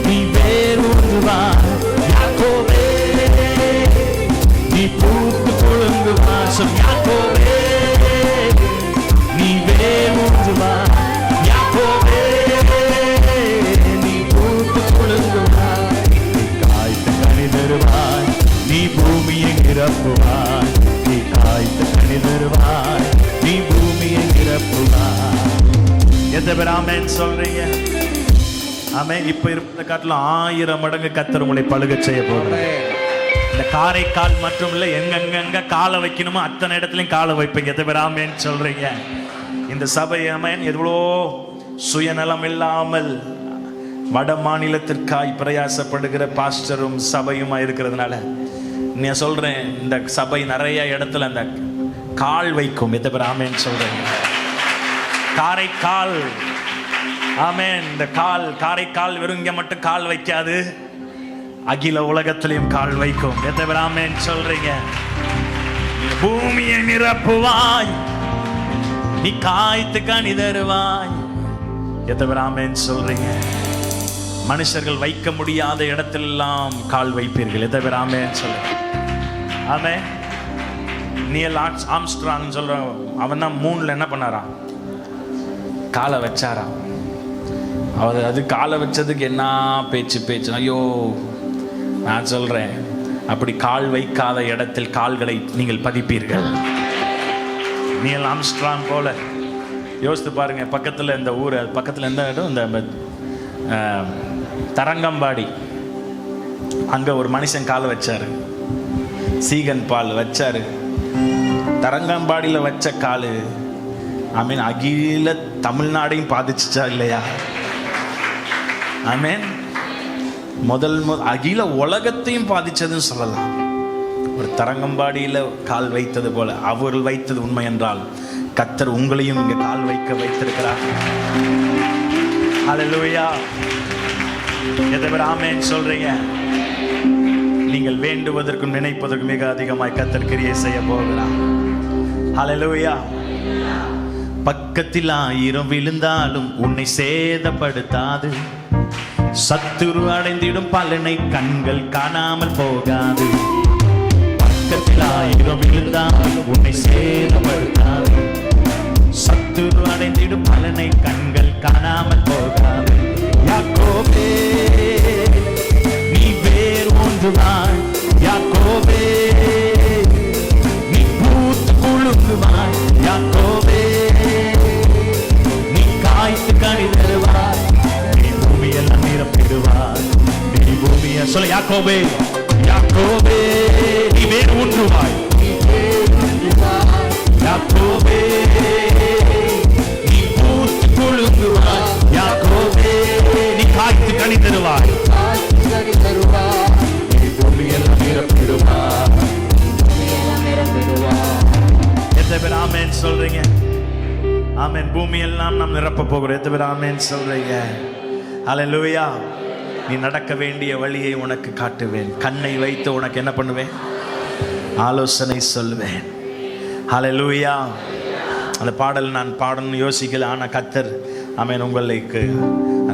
நீ வேர் ஊன்றுவாய், யாக்கோபே நீ பூத்து குலுங்குவாய். சொல், யாக்கோபே நீ வேர் ஊன்றுவாய், யாக்கோபே நீ பூத்து குலுங்குவாய், நீ காய்த்து கனி தருவாய், நீ பூமியை நிரப்புவாய், நீ காய்த்து கனி தருவாய், நீ பூமியை நிரப்புவாய். எத்தனை பேர் ஆமென் சொல்றீங்க? ஆமென். இப்ப இருப்பதை காட்டிலும் 1000 மடங்கு கர்த்தர் உங்களை பழுக செய்ய போகிறார். இந்த காரைக்கால் மற்றும் இல்லை, எங்கெங்க காலை வைக்கணுமோ அத்தனை இடத்துலையும் காலை வைப்பீங்க. எத்தனை பேர் ஆமென் சொல்றீங்க? இந்த சபை ஆமென் எவ்வளோ சுயநலம் இல்லாமல் வட மாநிலத்திற்காய் பிரயாசப்படுகிற பாஸ்டரும் சபையுமா இருக்கிறதுனால நான் சொல்றேன், இந்த சபை நிறைய இடத்துல அந்த கால் வைக்கும். எத்தனை பேர் ஆமென் சொல்றீங்க? காரைக்கால் ஆமென். இந்த காரைக்கால் வெறும் இங்க மட்டும் கால் வைக்காது, அகில உலகத்திலையும் கால் வைக்கும். எத்தனை பேர் ஆமென் சொல்றீங்க? பூமியை நிரப்புவாய், நீ காய்த்து கனி தருவாய். எத்தனை பேர் ஆமென் சொல்றீங்க? மனுஷர்கள் வைக்க முடியாத இடத்திலெல்லாம் கால் வைப்பீர்கள். எத்தனை பேர் ஆமென் சொல்றீங்க? ஆமென். நீல் ஆம்ஸ்ட்ராங் சொல்றான், அவன் தான் மூன்ல என்ன பண்ணாராம்? காலை வச்சாராம். அது காலை வச்சதுக்கு என்ன பேச்சு. ஐயோ, நான் சொல்றேன், அப்படி கால் வைக்காத இடத்தில் கால்களை நீங்கள் பதிப்பீர்கள். நீல் ஆம்ஸ்ட்ராங் போல யோசித்து பாருங்க. பக்கத்தில் இந்த ஊர், பக்கத்தில் எந்த இடம், இந்த தரங்கம்பாடி, அங்கே ஒரு மனுஷன் காலை வச்சாரு, சீகன் பால் வச்சாரு. தரங்கம்பாடியில் வச்ச காலு அகில தமிழ்நாடையும் பாதிச்சுச்சா இல்லையா? முதல் அகில உலகத்தையும் பாதிச்சதுன்னு சொல்லலாம். ஒரு தரங்கம்பாடியில் கால் வைத்தது போல அவர்கள் வைத்தது உண்மை என்றால், கர்த்தர் உங்களையும் இங்க கால் வைக்க வைத்திருக்கிறார். ஹல்லேலூயா. எத்தனை பேர் ஆமென் சொல்றீங்க? நீங்கள் வேண்டுவதற்கும் நினைப்பதற்கும் மிக அதிகமாய் கர்த்தர் கிரியை செய்ய போகிறார். ஹல்லேலூயா. பக்கத்தில் 1000 விழுந்தாலும் உன்னை சேதப்படுத்தாது. சத்துரு அடைந்திடும் பலனை கண்கள் காணாமல் போகாது. பக்கத்தில் 1000 விழுந்தாலும் உன்னை சேதப்படுத்தாது. சத்துரு அடைந்திடும் பலனை கண்கள் காணாமல் போகாது. யாக்கோபே, நீ வேர் ஒன்றுவாய். யாக்கோபே, நீ பூத்து குலுங்குவாய். யாக்கோபே, நீ காய்த்து கனி தருவாய். நீ பூமியெல்லாம் நிரப்பிடுவாய். நீ பூமியை சொல்ல, யாக்கோபே, யாக்கோபே, நீ வேர் ஒன்றுவாய். யாக்கோபே, நீ பூத்து குலுங்குவாய். யாக்கோபே, நீ காய்த்து கனி தருவாய். நீ பூமியெல்லாம் நிரப்பிடுவாய். எத்தனை பேர் ஆமென் சொல்றீங்க? ஆமென். பூமி எல்லாம் நாம் நிரப்ப போகிறோம். எத்தனை பேர் ஆமென் சொல்றீங்க? ஹல்லேலூயா. நீ நடக்க வேண்டிய வழியை உனக்கு காட்டுவேன். கண்ணை வைத்து உனக்கு என்ன பண்ணுவேன்? ஆலோசனை சொல்வேன். ஹல்லேலூயா. அந்த பாடல் நான் பாடணும்னு யோசிக்கல, ஆனால் கர்த்தர் ஆமென் உங்களுக்கு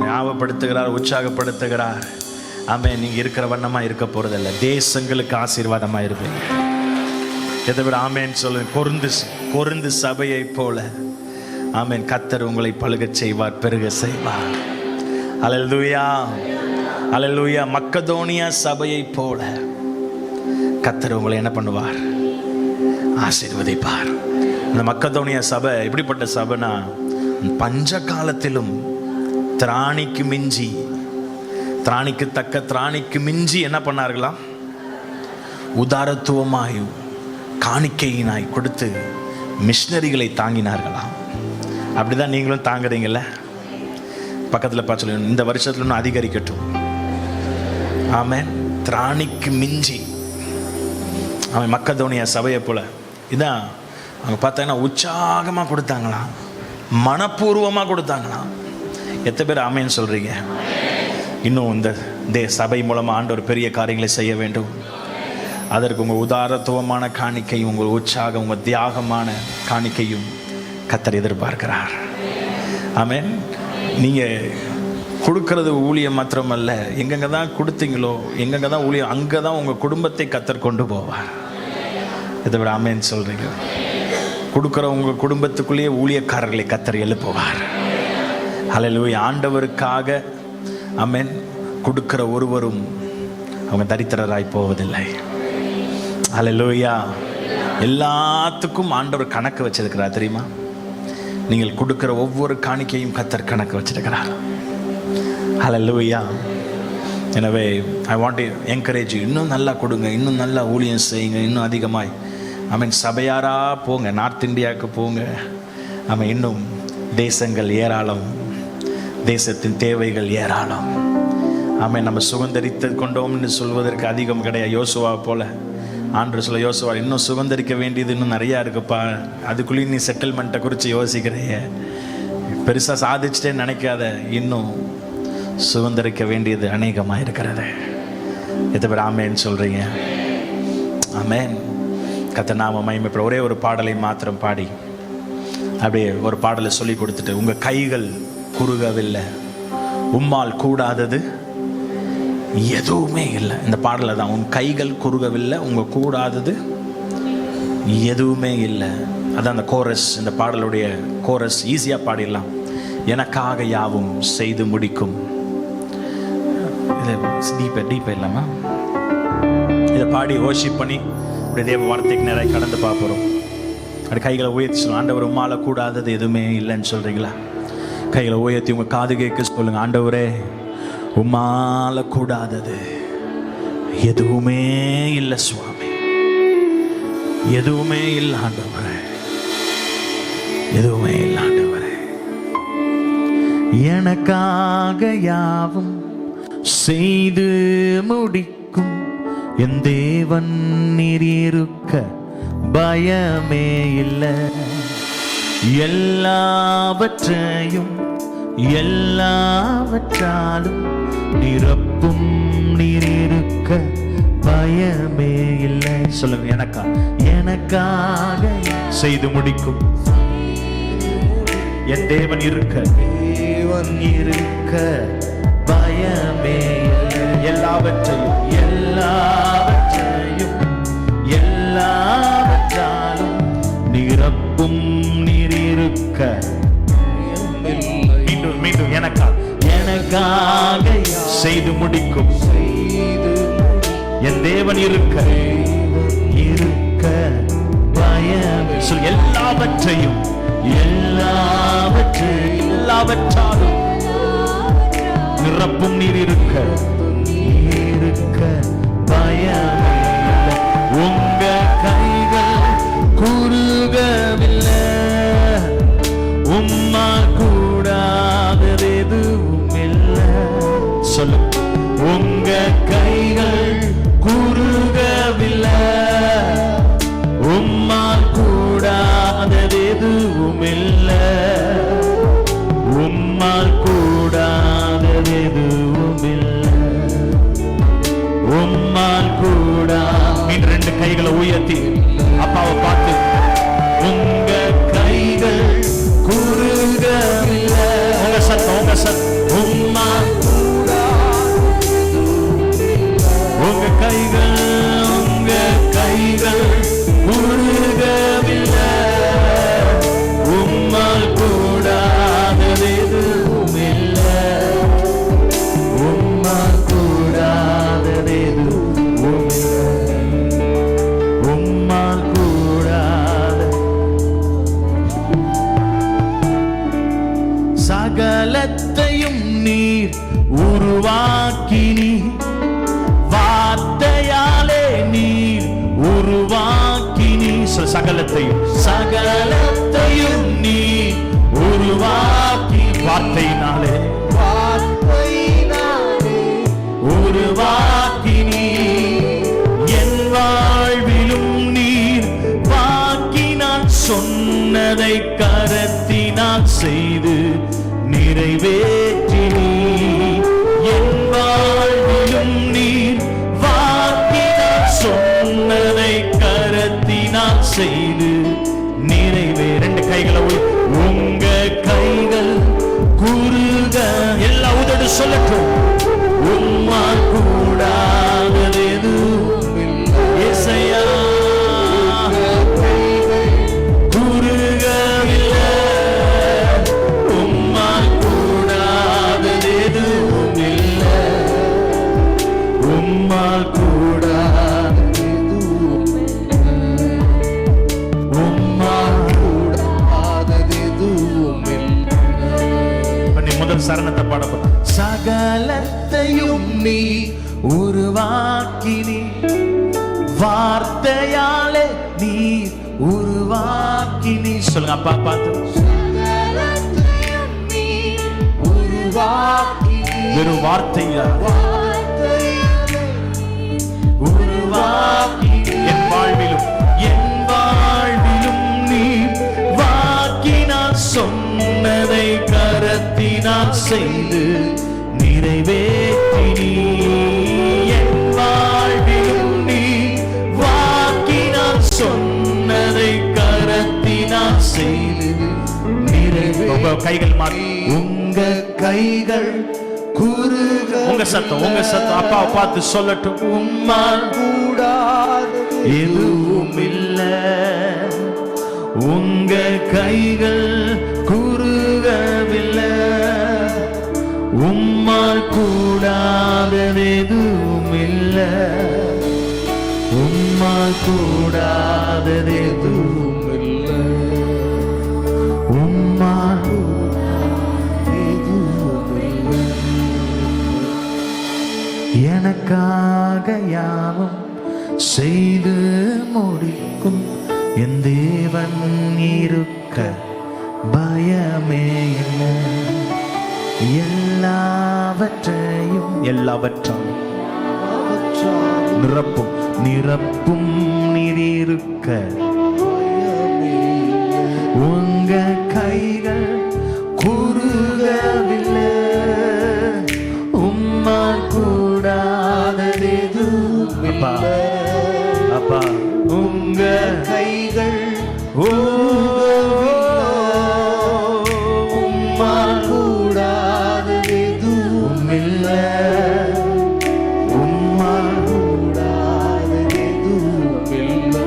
ஞாபகப்படுத்துகிறார், உற்சாகப்படுத்துகிறார். ஆமென். நீங்க இருக்கிற வண்ணமா இருக்க போறதில்லை, தேசங்களுக்கு ஆசீர்வாதமா இருப்பீங்க. எதை விட ஆமென் சொல்லுங்க. கொரிந்து சபையை போல ஆமென் கர்த்தர் உங்களை பழுகச் செய்வார், பெருக செய்வார். ஹல்லேலூயா. ஹல்லேலூயா. மக்கதோனியா சபையை போல கர்த்தர் உங்களை என்ன பண்ணுவார்? ஆசீர்வதிப்பார். அந்த மக்கதோனியா சபை எப்படிப்பட்ட சபைனா, பஞ்ச காலத்திலும் திராணிக்கு மிஞ்சி, திராணிக்கு தக்க திராணிக்கு மிஞ்சி என்ன பண்ணார்களாம்? உதாரத்துவமாய் காணிக்கையினாய் கொடுத்து மிஷனரிகளை தாங்கினார்களாம். அப்படிதான் நீங்களும் தாங்குறீங்கல்ல? பக்கத்தில் பார்த்து சொல்லுங்க, இந்த வருஷத்துல இன்னும் அதிகரிக்கட்டும். ஆமென். திராணிக்கு மிஞ்சி அவன் மக்கதோனியா சபையை போல இதான் அவங்க பார்த்தாங்கன்னா உற்சாகமாக கொடுத்தாங்களாம், மனப்பூர்வமாக கொடுத்தாங்களாம். எத்தனை பேர் ஆமென் சொல்றீங்க? இன்னும் இந்த சபை மூலமாக ஆண்டவர் பெரிய காரியங்களை செய்ய வேண்டும். அதற்கு உங்கள் உதாரத்துவமான காணிக்கையும், உங்கள் உற்சாகம், உங்கள் தியாகமான காணிக்கையும் கர்த்தர் எதிர்பார்க்கிறார். ஆமென். நீங்கள் கொடுக்கறது ஊழியம் மாத்திரமல்ல, எங்கெங்கே தான் கொடுத்தீங்களோ, எங்கெங்கே தான் ஊழியம், அங்கே தான் உங்கள் குடும்பத்தை கர்த்தர் கொண்டு போவார். இதை விட ஆமென் சொல்கிறீங்க? கொடுக்குற உங்கள் குடும்பத்துக்குள்ளேயே ஊழியக்காரர்களை கர்த்தர் எழுப்புவார். ஹல்லேலூயா. ஆண்டவருக்காக ஆமென் கொடுக்கிற ஒருவரும் அவங்க தரித்திரராய் போவதில்லை. ஹல்லேலூயா. எல்லாத்துக்கும் ஆண்டவர் கணக்கு வச்சிருக்கிறார் தெரியுமா? நீங்கள் கொடுக்கிற ஒவ்வொரு காணிக்கையும் கர்த்தர் கணக்கு வச்சிருக்கிறார். ஹல்லேலூயா. எனவே I want to encourage you, இன்னும் நல்லா கொடுங்க, இன்னும் நல்லா ஊழியம் செய்யுங்க, இன்னும் அதிகமாய் ஆமென். சபையாராக போங்க, நார்த் இந்தியாவுக்கு போங்க. ஆமென். இன்னும் தேசங்கள் ஏராளம், தேசத்தின் தேவைகள் ஏராளம். ஆமென். நம்ம சுதந்தரித்து கொண்டோம்னு சொல்வதற்கு அதிகம் கிடையாது. யோசுவா போல ஆண்டவர் சொல்ல, யோசுவா இன்னும் சுதந்தரிக்க வேண்டியது இன்னும் நிறையா இருக்குப்பா, அதுக்குள்ளேயும் நீ செட்டில்மெண்ட்டை குறித்து யோசிக்கிறைய, பெருசாக சாதிச்சுட்டே நினைக்காத, இன்னும் சுதந்தரிக்க வேண்டியது அநேகமாக இருக்கிறது. எத்தனை பேர் ஆமேன்னு சொல்கிறீங்க? ஆமேன். கர்த்தர் நாம மகிமைப்பட ஒரே ஒரு பாடலை மாத்திரம் பாடி அப்படியே ஒரு பாடலை சொல்லி கொடுத்துட்டு, உங்கள் கைகள் குறுகவில்லை, உம்மால் கூடாதது எதுவுமே இல்லை. இந்த பாடலை தான், உன் கைகள் குறுகவில்லை, உங்கள் கூடாதது எதுவுமே இல்லை. அதான் அந்த கோரஸ், இந்த பாடலுடைய கோரஸ். ஈஸியாக பாடிடலாம். எனக்காக யாவும் செய்து முடிக்கும். டீப்பா இல்லாமா இதை பாடி worship பண்ணி இப்படி தேவ வார்த்தைக்கு நேராக கடந்து பார்ப்போம். அப்படி கைகளை உயர்த்தி சொல்லுங்க. ஆண்டவர் உம்மால கூடாதது எதுவுமே இல்லைன்னு சொல்றீங்களா? கைகளை உயர்த்தி உங்க காது கேட்க சொல்லுங்க. ஆண்டவரே, உம்மால கூடாதது எதுவுமே இல்லை சுவாமி, எதுவுமே இல்லை ஆண்டவரே, எதுவுமே இல்லை ஆண்டவரே. எனக்காக யாவும் செய்து முடிக்கும் என் தேவன் நீர் இருக்க பயமே இல்லை. எல்லாவற்றையும் எல்லாவற்றாலும் நிரப்பும் நீர் இருக்க பயமே இல்லை. சொல்லுங்க. எனக்காக செய்து முடிக்கும் என் தேவன் இருக்க பயமே இல்லை. எல்லாவற்றையும் எல்லாவற்றாலும் நிரப்பும் நீர் இருக்க மீண்டும் மீண்டும் எனக்காக செய்து முடிக்கும் என் தேவன் இருக்க பயமே. சொல். எல்லாவற்றையும் எல்லாவற்றாலும் நிரப்பும் நீர் இருக்க பயமே. உங்க கைகள் குறுகவில்லை, உம்மா கூடாதது எதுவும் இல்லை. சொல்லு. உங்க கைகள் குறுகவில்லை, உம்மா கூடாதது எதுவும் இல்லை, உம்மால் கூடாதது எதுவும் இல்லை, உம்மால் கூடா. மீண்டும் 2 கைகளை உயர்த்தி அப்பாவை பார்த்து, உங்க கைகள் குறுகவில்லை. உங்க சத்தம் உம்மா உங்க கைகள் குறுகவில்லை, உம்மால் கூடாதது எதுவும் இல்லை, உம்மால் கூடாதது எதுவும் இல்லை, உம்மால் கூடாத. சகலத்தையும் நீர் உருவாக்கினி, வார்த்தையாலே நீர் உருவாக்கினி. சகலத்தையும் நீர் உருவாக்கி, வார்த்தையினாலே உருவாக்கினி. என் வாழ்விலும் நீர் வாக்கினால் சொன்னதை கரத்தினால் செய்து நிறைவேற்றினி. என் வாழ்விலும் நீர் வாக்கினால் சொன்னதை கரத்தினால் செய்து நிறைவே. 2 கைகளை உங்க கைகள் குறுக. எல்லா உதடு சொல்லட்டும். உம்மா கூடாதது எதுவும் இல்லை. இயேசையா குறுகவில்லை, உம்மா கூடாதது எதுவும் இல்லை, உம்மா கூடாதது எதுவும் இல்லை, உம்மா கூடாதது எதுவும் இல்லை. முதல் சரணத்தை பாடப்படும். சகலத்தையும் நீ உருவாக்கினி, வார்த்தையாலே நீ உருவாக்கினி. சொல்லுங்க. அப்பா பார்த்து. வெறும் வார்த்தையா உருவாக்கி என் வாழ்விலும் நீ வாக்கினால் சொன்னதை கரத்தினால் செய்து நிறைவேற்றினி. என் வாழ்விலும் நீ வாக்கினால் சொன்னதை கரத்தினால் செய்து நிறைவே. கைகள் மாறி. உங்க கைகள் குறுக. உங்க சத்தம் அப்பாவை பார்த்து சொல்லட்டும். உம்மால் கூடாதது எதுவும் இல்லை, உங்க கைகள் குறுக குறுகவில்லை. உம்மால் கூடாதது எதுவும் இல்லை. உம்மால் கூடாதது எதுவும் இல்லை. உம்மால் எதுவும் இல்லை. எனக்காக யாவும் செய்து முடிக்கும் என் தேவன் இருக்க பயமே இல்லை. எல்லாவற்றையும் நிரப்பும் நிரப்பும் நீர் இருக்க உங்க கைகள் குறுகவில்லை. உம்மா கூடாதது எதுவும் இல்லை. அப்பா உங்க கைகள் உம்மா கூடாதது எதுவும் இல்லை. உம்மா கூடாதது எதுவும் இல்லை.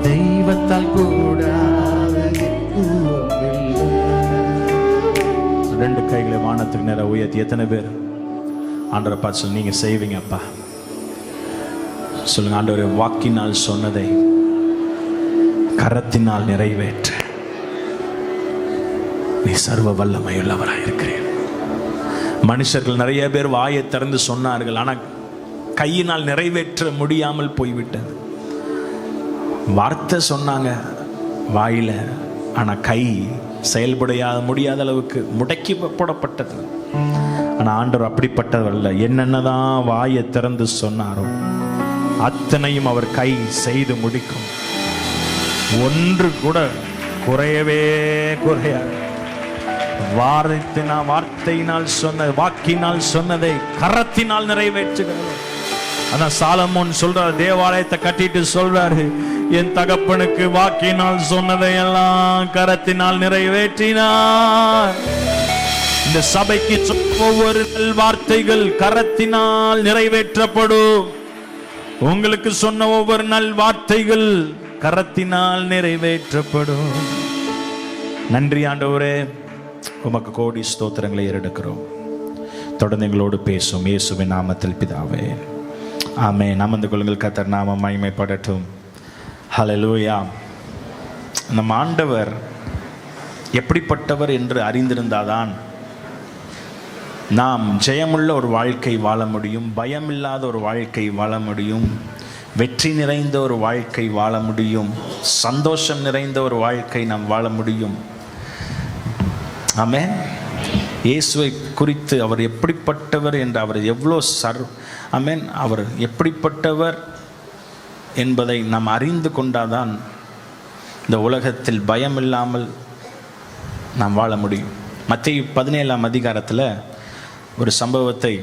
தெய்வத்தால் கூடாதது எதுவும் இல்லை. ரெண்டு கைகளை வானத்துக்கு நேரம் உயர்த்தி எத்தனை பேர் ஆண்டவரை பார்த்து சொல்லி நீங்க செய்வீங்கப்பா? சொல்லுங்க, ஆண்டவரே, வாக்கினால் சொன்னதை கரத்தினால் நிறைவேற்ற நீ சர்வ வல்லமையுள்ளவராய் இருக்கிறீர். மனுஷர்கள் நிறைய பேர் வாயை திறந்து சொன்னார்கள், ஆனால் கையினால் நிறைவேற்ற முடியாமல் போய்விட்டது. வார்த்தை சொன்னாங்க வாயில, ஆனால் கை செயல்பட முடியாத அளவுக்கு முடக்கி போடப்பட்டது. ஆனால் ஆண்டவர் அப்படிப்பட்டவர் அல்ல. என்னென்னதான் வாயை திறந்து சொன்னாரோ அத்தனையும் அவர் கை செய்து முடிக்கும். ஒன்று கூட குறையவே குறையாது. வார்த்தையினால் சொன்ன வாக்கினால் சொன்னதை கரத்தினால் நிறைவேற்றுகிறது. அதான் சாலமோன் சொல்றாரு, தேவாலயத்தை கட்டிட்டு சொல்றாரு, என் தகப்பனுக்கு வாக்கினால் சொன்னதை எல்லாம் கரத்தினால் நிறைவேற்றினார். இந்த சபைக்கு ஒவ்வொரு வார்த்தைகள் கரத்தினால் நிறைவேற்றப்படும். உங்களுக்கு சொன்ன ஒவ்வொரு நல் வார்த்தைகள் கரத்தினால் நிறைவேற்றப்படும். நன்றி ஆண்டவரே, உமக்கு கோடி ஸ்தோத்திரங்களை ஏறெடுக்கிறோம். தொடர்ந்து எங்களோடு பேசும் இயேசுவின் நாமத்தில் பிதாவே, ஆமென். அமர்ந்து கொள்ளுங்கள். கர்த்தர் நாமம் மகிமைப்படட்டும். ஹல்லேலூயா. நம் ஆண்டவர் எப்படிப்பட்டவர் என்று அறிந்திருந்தாதான் நாம் ஜெயமுள்ள ஒரு வாழ்க்கை வாழ முடியும், பயமில்லாத ஒரு வாழ்க்கை வாழ முடியும், வெற்றி நிறைந்த ஒரு வாழ்க்கை வாழ முடியும், சந்தோஷம் நிறைந்த ஒரு வாழ்க்கை நாம் வாழ முடியும். ஆமென். இயேசுவை குறித்து அவர் எப்படிப்பட்டவர் என்று, அவர் எவ்வளோ ஆமென், அவர் எப்படிப்பட்டவர் என்பதை நாம் அறிந்து கொண்டாதான் இந்த உலகத்தில் பயம் இல்லாமல் நாம் வாழ முடியும். மத்தேயு 17ஆம் அதிகாரத்தில் ஒரு சம்பவத்தை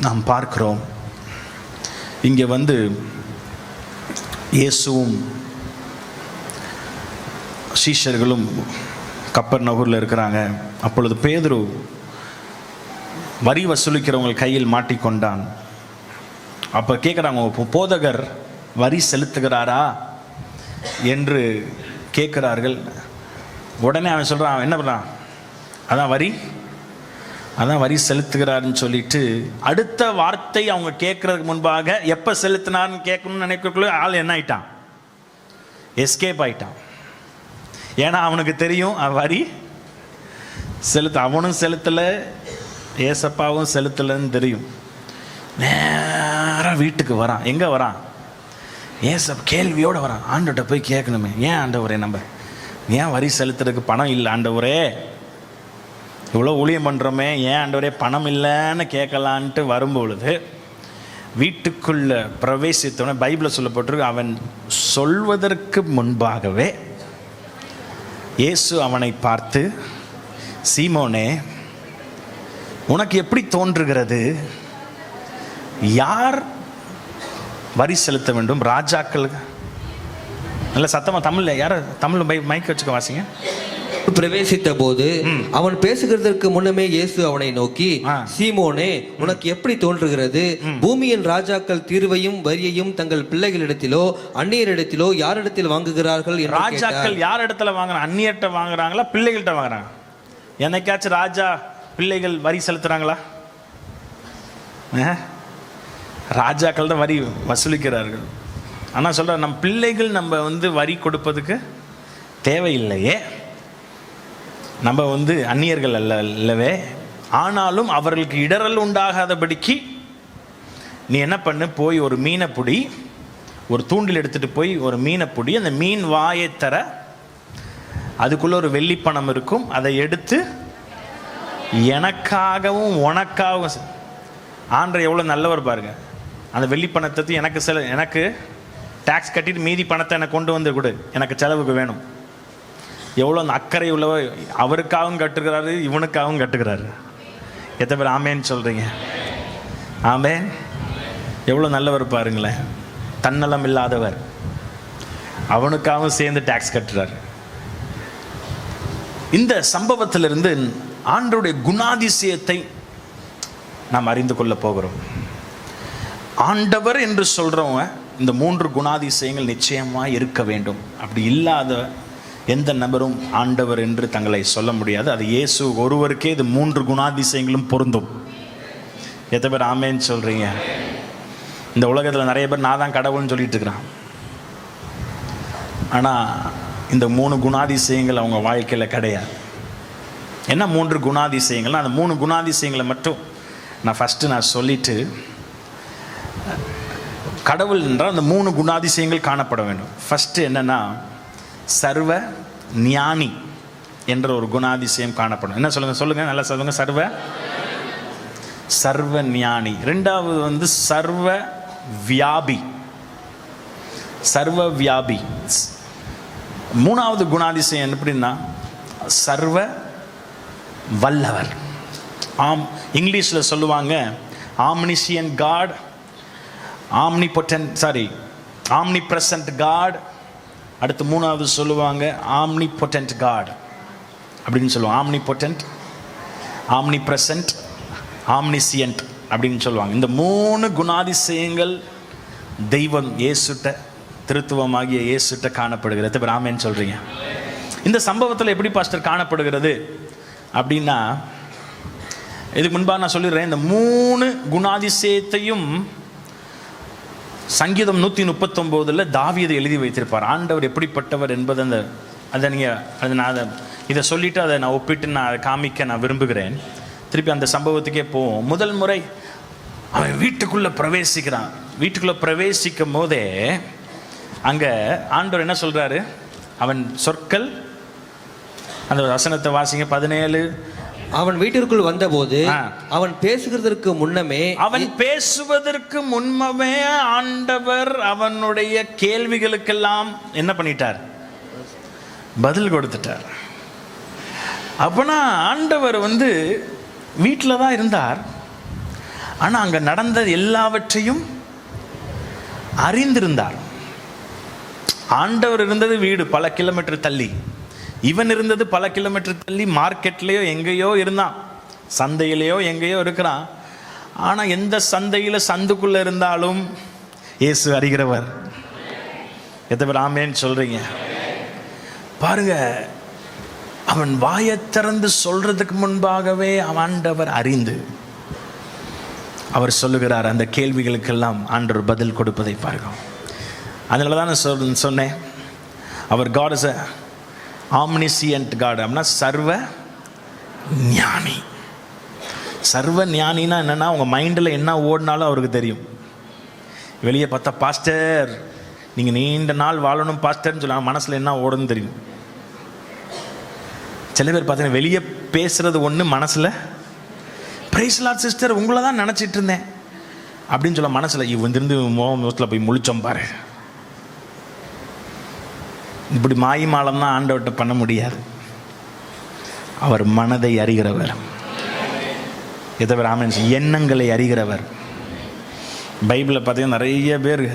நாம் பார்க்கிறோம். இங்கே இயேசுவும் சீஷர்களும் கப்பர்நகூரில் இருக்கிறாங்க. அப்பொழுது பேதுரு வரி வசூலிக்கிறவங்க கையில் மாட்டிக்கொண்டான். அப்போ கேட்குறாங்க, போதகர் வரி செலுத்துகிறாரா என்று கேட்குறார்கள். உடனே அவன் சொல்கிறான், அவன் என்ன பண்ணுறான், அதான் வரி செலுத்துகிறாருன்னு சொல்லிட்டு அடுத்த வார்த்தை அவங்க கேட்கறதுக்கு முன்பாக எப்போ செலுத்தினார்னு கேட்கணும்னு நினைக்கிறதுக்குள்ள ஆள் என்ன ஆயிட்டான், எஸ்கேப் ஆயிட்டான். ஏன்னா அவனுக்கு தெரியும் வரி அவனும் செலுத்தலை, ஏசப்பாவும் செலுத்தலைன்னு தெரியும். நேராக வீட்டுக்கு வரான். எங்கே வரான்? கேள்வியோடு வரான். ஆண்டவர்கிட்ட போய் கேட்கணுமே, ஏன் ஆண்டவரே நம்ம ஏன் வரி செலுத்துறதுக்கு பணம் இல்லை ஆண்டவரே, இவ்வளோ ஊழியம் பண்ணுறோமே, ஏன் ஆண்டவரே பணம் இல்லைன்னு கேட்கலான்ட்டு வரும்பொழுது வீட்டுக்குள்ளே பிரவேசித்தோன்னே பைபிளில் சொல்லப்பட்டிருக்கு, அவன் சொல்வதற்கு முன்பாகவே இயேசு அவனை பார்த்து, சீமோனே, உனக்கு எப்படி தோன்றுகிறது, யார் வரி செலுத்த வேண்டும்? ராஜாக்கள்? நல்ல சத்தமாக தமிழில் யார் தமிழ் மைக் வச்சுக்க வாசிங்க. பிரவேசித்த போது அவன் பேசுகிறதற்கு முன்னமே இயேசு அவனை நோக்கி, சீமோனே, உனக்கு எப்படி தோன்றுகிறது? பூமியின் ராஜாக்கள் தீர்வையும் வரியையும் தங்கள் பிள்ளைகளிடத்திலோ அந்நியரிடத்திலோ யாரிடத்தில் வாங்குகிறார்கள் என்று ராஜாக்கள் யார் இடத்துல வாங்குறாங்க? அந்நியர்கிட்ட வாங்குறாங்களா, பிள்ளைகள்கிட்ட வாங்குறாங்க? என்னைக்காச்சும் ராஜா பிள்ளைகள் வரி செலுத்துறாங்களா? ராஜாக்கள் தான் வரி வசூலிக்கிறார்கள். ஆனால் சொல்ற நம் பிள்ளைகள் நம்ம வரி கொடுப்பதுக்கு தேவையில்லையே, நம்ம அந்நியர்கள் அல்லவே. ஆனாலும் அவர்களுக்கு இடரல் உண்டாகாதபடிக்கு நீ என்ன பண்ணு, போய் ஒரு மீனை பிடி, ஒரு தூண்டில் எடுத்துட்டு போய் ஒரு மீனை பிடி, அந்த மீன் வாயை தர அதுக்குள்ள ஒரு வெள்ளிப்பணம் இருக்கும், அதை எடுத்து எனக்காகவும் உனக்காகவும். ஆண்டவர் எவ்வளோ நல்லவர் பாருங்க. அந்த வெள்ளிப்பணத்தை எனக்கு டாக்ஸ் கட்டிட்டு மீதி பணத்தை எனக்கு கொண்டு வந்து கொடு, எனக்கு செலவுக்கு வேணும். எவ்வளோ அந்த அக்கறை உள்ளவ, அவருக்காகவும் கட்டுக்கிறாரு, இவனுக்காகவும் கட்டுக்கிறாரு. எத்தனை பேர் ஆமேன்னு சொல்கிறீங்க? ஆமேன். எவ்வளோ நல்லவர் பாருங்களேன். தன்னலம் இல்லாதவர், அவனுக்காகவும் சேர்ந்து டாக்ஸ் கட்டுறாரு. இந்த சம்பவத்திலிருந்து ஆண்டவருடைய குணாதிசயத்தை நாம் அறிந்து கொள்ள போகிறோம். ஆண்டவர் என்று சொல்கிறவங்க இந்த 3 குணாதிசயங்கள் நிச்சயமாக இருக்க வேண்டும். அப்படி இல்லாத எந்த நபரும் ஆண்டவர் என்று தங்களை சொல்ல முடியாது. அது இயேசு ஒருவருக்கே இது 3 குணாதிசயங்களும் பொருந்தும். எத்தனை பேர் ஆமேன்னு சொல்கிறீங்க? இந்த உலகத்தில் நிறைய பேர் நான் தான் கடவுள்னு சொல்லிட்டு இருக்கிறான். ஆனால் இந்த 3 குணாதிசயங்கள் அவங்க வாழ்க்கையில் கிடையாது. என்ன 3 குணாதிசயங்கள்னா, அந்த 3 குணாதிசயங்களை மட்டும் நான் ஃபஸ்ட்டு சொல்லிட்டு, கடவுள் என்றால் அந்த 3 குணாதிசயங்கள் காணப்பட வேண்டும். ஃபஸ்ட்டு என்னென்னா, சர்வ ஞானி என்ற ஒரு குணாதிசயம் காணப்படும். என்ன சொல்லுங்க நல்லா சொல்லுங்க. சர்வ ஞானி. ரெண்டாவது சர்வ வியாபி. மூணாவது குணாதிசயம் எப்படின்னா, சர்வ வல்லவர். இங்கிலீஷில் சொல்லுவாங்க ஆம்னிசியன்ட் காட், ஆம்னிப்ரெசன்ட் காட். அடுத்து மூணாவது சொல்லுவாங்க ஆம்னிபொட்டன்ட் காட் அப்படின்னு சொல்லுவாங்க. ஆம்னிபொட்டன்ட், ஆம்னிப்ரெசன்ட், ஆம்னிசியன்ட் அப்படின்னு சொல்லுவாங்க. இந்த 3 குணாதிசயங்கள் தெய்வம் இயேசுட்ட, திருத்துவமாகிய இயேசுட்ட காணப்படுகிறது. ஆமேன்னு சொல்றீங்க? இந்த சம்பவத்தில் எப்படி பாஸ்டர் காணப்படுகிறது அப்படின்னா, இதுக்கு முன்பாக நான் சொல்லிடுறேன். இந்த 3 குணாதிசயத்தையும் சங்கீதம் 139 தாவீது எழுதி வைத்திருப்பார். ஆண்டவர் எப்படிப்பட்டவர் என்பது இதை சொல்லிட்டு அதை நான் ஒப்பிட்டு நான் காமிக்க நான் விரும்புகிறேன். திருப்பி அந்த சம்பவத்துக்கே போவோம். முதல் முறை அவன் வீட்டுக்குள்ளே பிரவேசிக்கிறான். வீட்டுக்குள்ளே பிரவேசிக்கும் போதே அங்கே ஆண்டவர் என்ன சொல்கிறாரு? அவன் சொற்கள், அந்த வசனத்தை வாசிங்க 17. அவன் வீட்டிற்குள் வந்தபோது அவன் பேசுகிறதற்கு முன்னமே ஆண்டவர் அவனுடைய கேள்விகளுக்கெல்லாம் என்ன பண்ணிட்டார்? பதில் கொடுத்துட்டார். அப்பனா ஆண்டவர் வீட்டில் தான் இருந்தார். ஆனால் அங்கே நடந்த எல்லாவற்றையும் அறிந்திருந்தார். ஆண்டவர் இருந்தது வீடு பல கிலோமீட்டர் தள்ளி, இவன் இருந்தது பல கிலோமீட்டர் தள்ளி, மார்க்கெட்லேயோ எங்கேயோ இருந்தான், சந்தையிலேயோ எங்கேயோ இருக்கிறான். ஆனால் எந்த சந்தையில் சந்துக்குள்ளே இருந்தாலும் இயேசு அறிகிறவர். எத்தனை பேர் ஆமேன்னு சொல்கிறீங்க? பாருங்க, அவன் வாயை திறந்து சொல்றதுக்கு முன்பாகவே ஆண்டவர் அறிந்து அவர் சொல்லுகிறார். அந்த கேள்விகளுக்கெல்லாம் ஆண்டவர் பதில் கொடுப்பதை பாருங்க. அதனால தான் நான் சொன்னேன், அவர் காட் இஸ் ஆம்னிசியன்ட் காட். அப்படின்னா சர்வ ஞானி. சர்வ ஞானினா என்னென்னா, உங்கள் மைண்டில் என்ன ஓடினாலும் அவருக்கு தெரியும். வெளியே பார்த்தா பாஸ்டர் நீங்கள் நீண்ட நாள் வாழணும் பாஸ்டர்னு சொல்லுவாங்க, மனசில் என்ன ஓடுன்னு தெரியும். சில பேர் பார்த்தீங்கன்னா வெளியே பேசுகிறது ஒன்று, மனசில் பிரைஸ் லார்ட் சிஸ்டர் உங்களை தான் நினச்சிட்டு இருந்தேன் அப்படின்னு சொல்ல, மனசில் இவந்திருந்து முகத்தில் போய் முழிச்சோம் பாரு. இப்படி மாயிமாலம் தான் ஆண்டவர்கிட்ட பண்ண முடியாது. அவர் மனதை அறிகிறவர். எதை ராமன் எண்ணங்களை அறிகிறவர். பைபிளில் பார்த்தீங்கன்னா நிறைய பேர்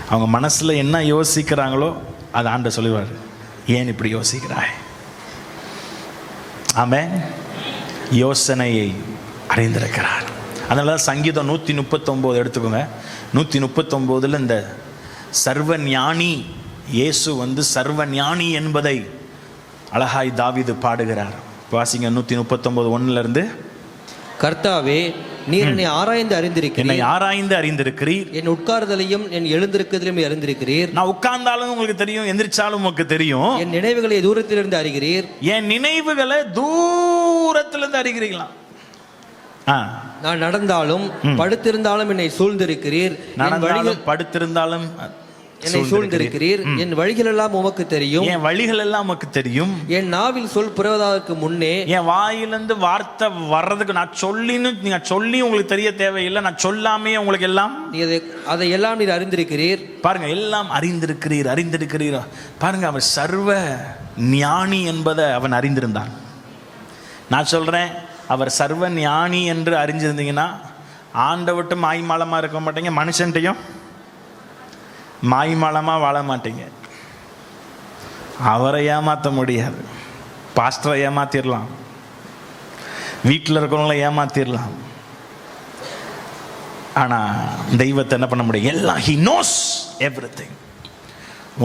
அவங்க மனசில் என்ன யோசிக்கிறாங்களோ அதை ஆண்டவர் சொல்லுவார். ஏன் இப்படி யோசிக்கிறாய்? ஆமென். யோசனையை அறிந்திருக்கிறார். அதனால தான் சங்கீதம் 139 எடுத்துக்கோங்க. 139 இந்த சர்வ ஞானி இயேசு சர்வ ஞானி என்பதை அழகாய் தாவீது பாடுகிறார். வாசிங்க 139:1 கர்த்தாவே, நீர் என்னை ஆராய்ந்து அறிந்திருக்கிறீர். என்னை ஆராய்ந்து அறிந்திருக்கிறீர். என் உட்கார்தலையும் என் எழுந்திருக்கிறதையும் அறிந்திருக்கிறீர். நான் உட்கார்ந்தாலும் உங்களுக்கு தெரியும், எந்திரிச்சாலும் உங்களுக்கு தெரியும். என் நினைவுகளை தூரத்திலிருந்து அறிகிறீர். என் நினைவுகளை தூரத்திலிருந்து அறிகிறீங்களா? நான் நடந்தாலும் படுத்திருந்தாலும் என்னை சூழ்ந்திருக்கிறீர். நடந்தாலும் படுத்திருந்தாலும் என்னை சூழ்ந்திருக்கிறீர். என் வழிகள் எல்லாம் உமக்கு தெரியும். என் வழிகள் எல்லாம் உமக்கு தெரியும். என் நாவில் சொல் புறவதற்கு முன்னே, என் வாயிலிருந்து வார்த்தை வர்றதுக்கு நான் நீங்க சொல்லி உங்களுக்கு தெரிய தேவையில்லை. நான் சொல்லாமே உங்களுக்கு எல்லாம் அதை எல்லாம் நீர் அறிந்திருக்கிறீர். பாருங்க, எல்லாம் அறிந்திருக்கிறீர். பாருங்க, அவர் சர்வ ஞானி என்பதை அவன் அறிந்திருந்தான். நான் சொல்றேன், அவர் சர்வ ஞானி என்று அறிஞ்சிருந்தீங்கன்னா ஆண்டவட்டு மாய்மாலமா இருக்க மாட்டீங்க, மனுஷன்ட்டையும் மாய்மாலமா வாழ மாட்டீங்க. அவரை ஏமாற்ற முடியாது. பாஸ்டரை ஏமாத்திடலாம், வீட்டில் இருக்கிறவங்கள ஏமாத்திடலாம், ஆனா தெய்வத்தை என்ன பண்ண முடியும்? எல்லாம் he knows everything.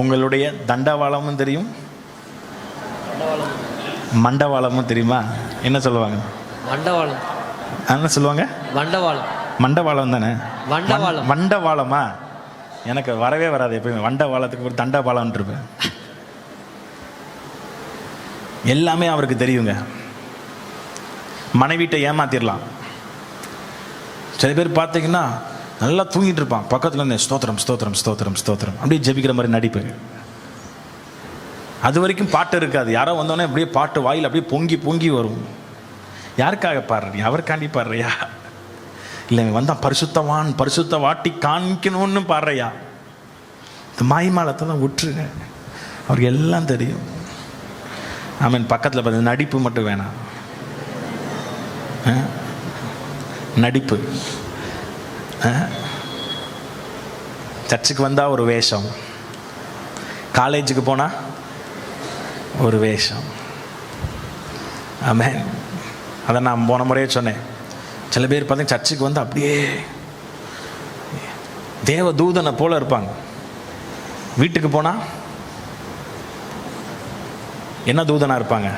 உங்களுடைய தண்டவாளமும் தெரியும், மண்டவாளமும் தெரியுமா? என்ன சொல்லுவாங்க? மண்டவாளம். என்ன சொல்லுவாங்க? மண்டவாளம். மண்டவாளம் தானே? மண்டவாளம். மண்டவாளமா? எனக்கு வரவே வராது. எப்பயுமே வண்டவாளத்துக்கு ஒரு தண்டவாளம் இருப்பேன். எல்லாமே அவருக்கு தெரியுங்க. மனைவிட்ட ஏமாத்திரலாம். சில பேர் பார்த்தீங்கன்னா நல்லா தூங்கிட்டு இருப்பான், பக்கத்துல இருந்து ஸ்தோத்திரம் ஸ்தோத்திரம் ஸ்தோத்திரம் ஸ்தோத்திரம் அப்படியே ஜெபிக்கிற மாதிரி நடிப்பு. அது வரைக்கும் பாட்டு இருக்காது. யாரோ வந்தோடனே அப்படியே பாட்டு வாயில் அப்படியே பொங்கி பொங்கி வரும். யாருக்காக பாடுறீங்க? அவருக்காண்டி பாடுறியா? இல்லை வந்தா பரிசுத்தவான் பரிசுத்த வாட்டி காணிக்கணும்னு பாடுறியா? இந்த மாய்மாலத்தை தான் விட்டுருங்க, அவருக்கு எல்லாம் தெரியும். ஆமீன். பக்கத்தில் பார்த்து நடிப்பு மட்டும் வேணாம். நடிப்பு. சர்ச்சுக்கு வந்தால் ஒரு வேஷம், காலேஜுக்கு போனால் ஒரு வேஷம். ஆமென். அதை நான் போன முறையே சொன்னேன். சில பேர் பார்த்தீங்க சர்ச்சுக்கு வந்து அப்படியே தேவ தூதனை போல இருப்பாங்க. வீட்டுக்கு போனால் என்ன தூதனா இருப்பாங்க?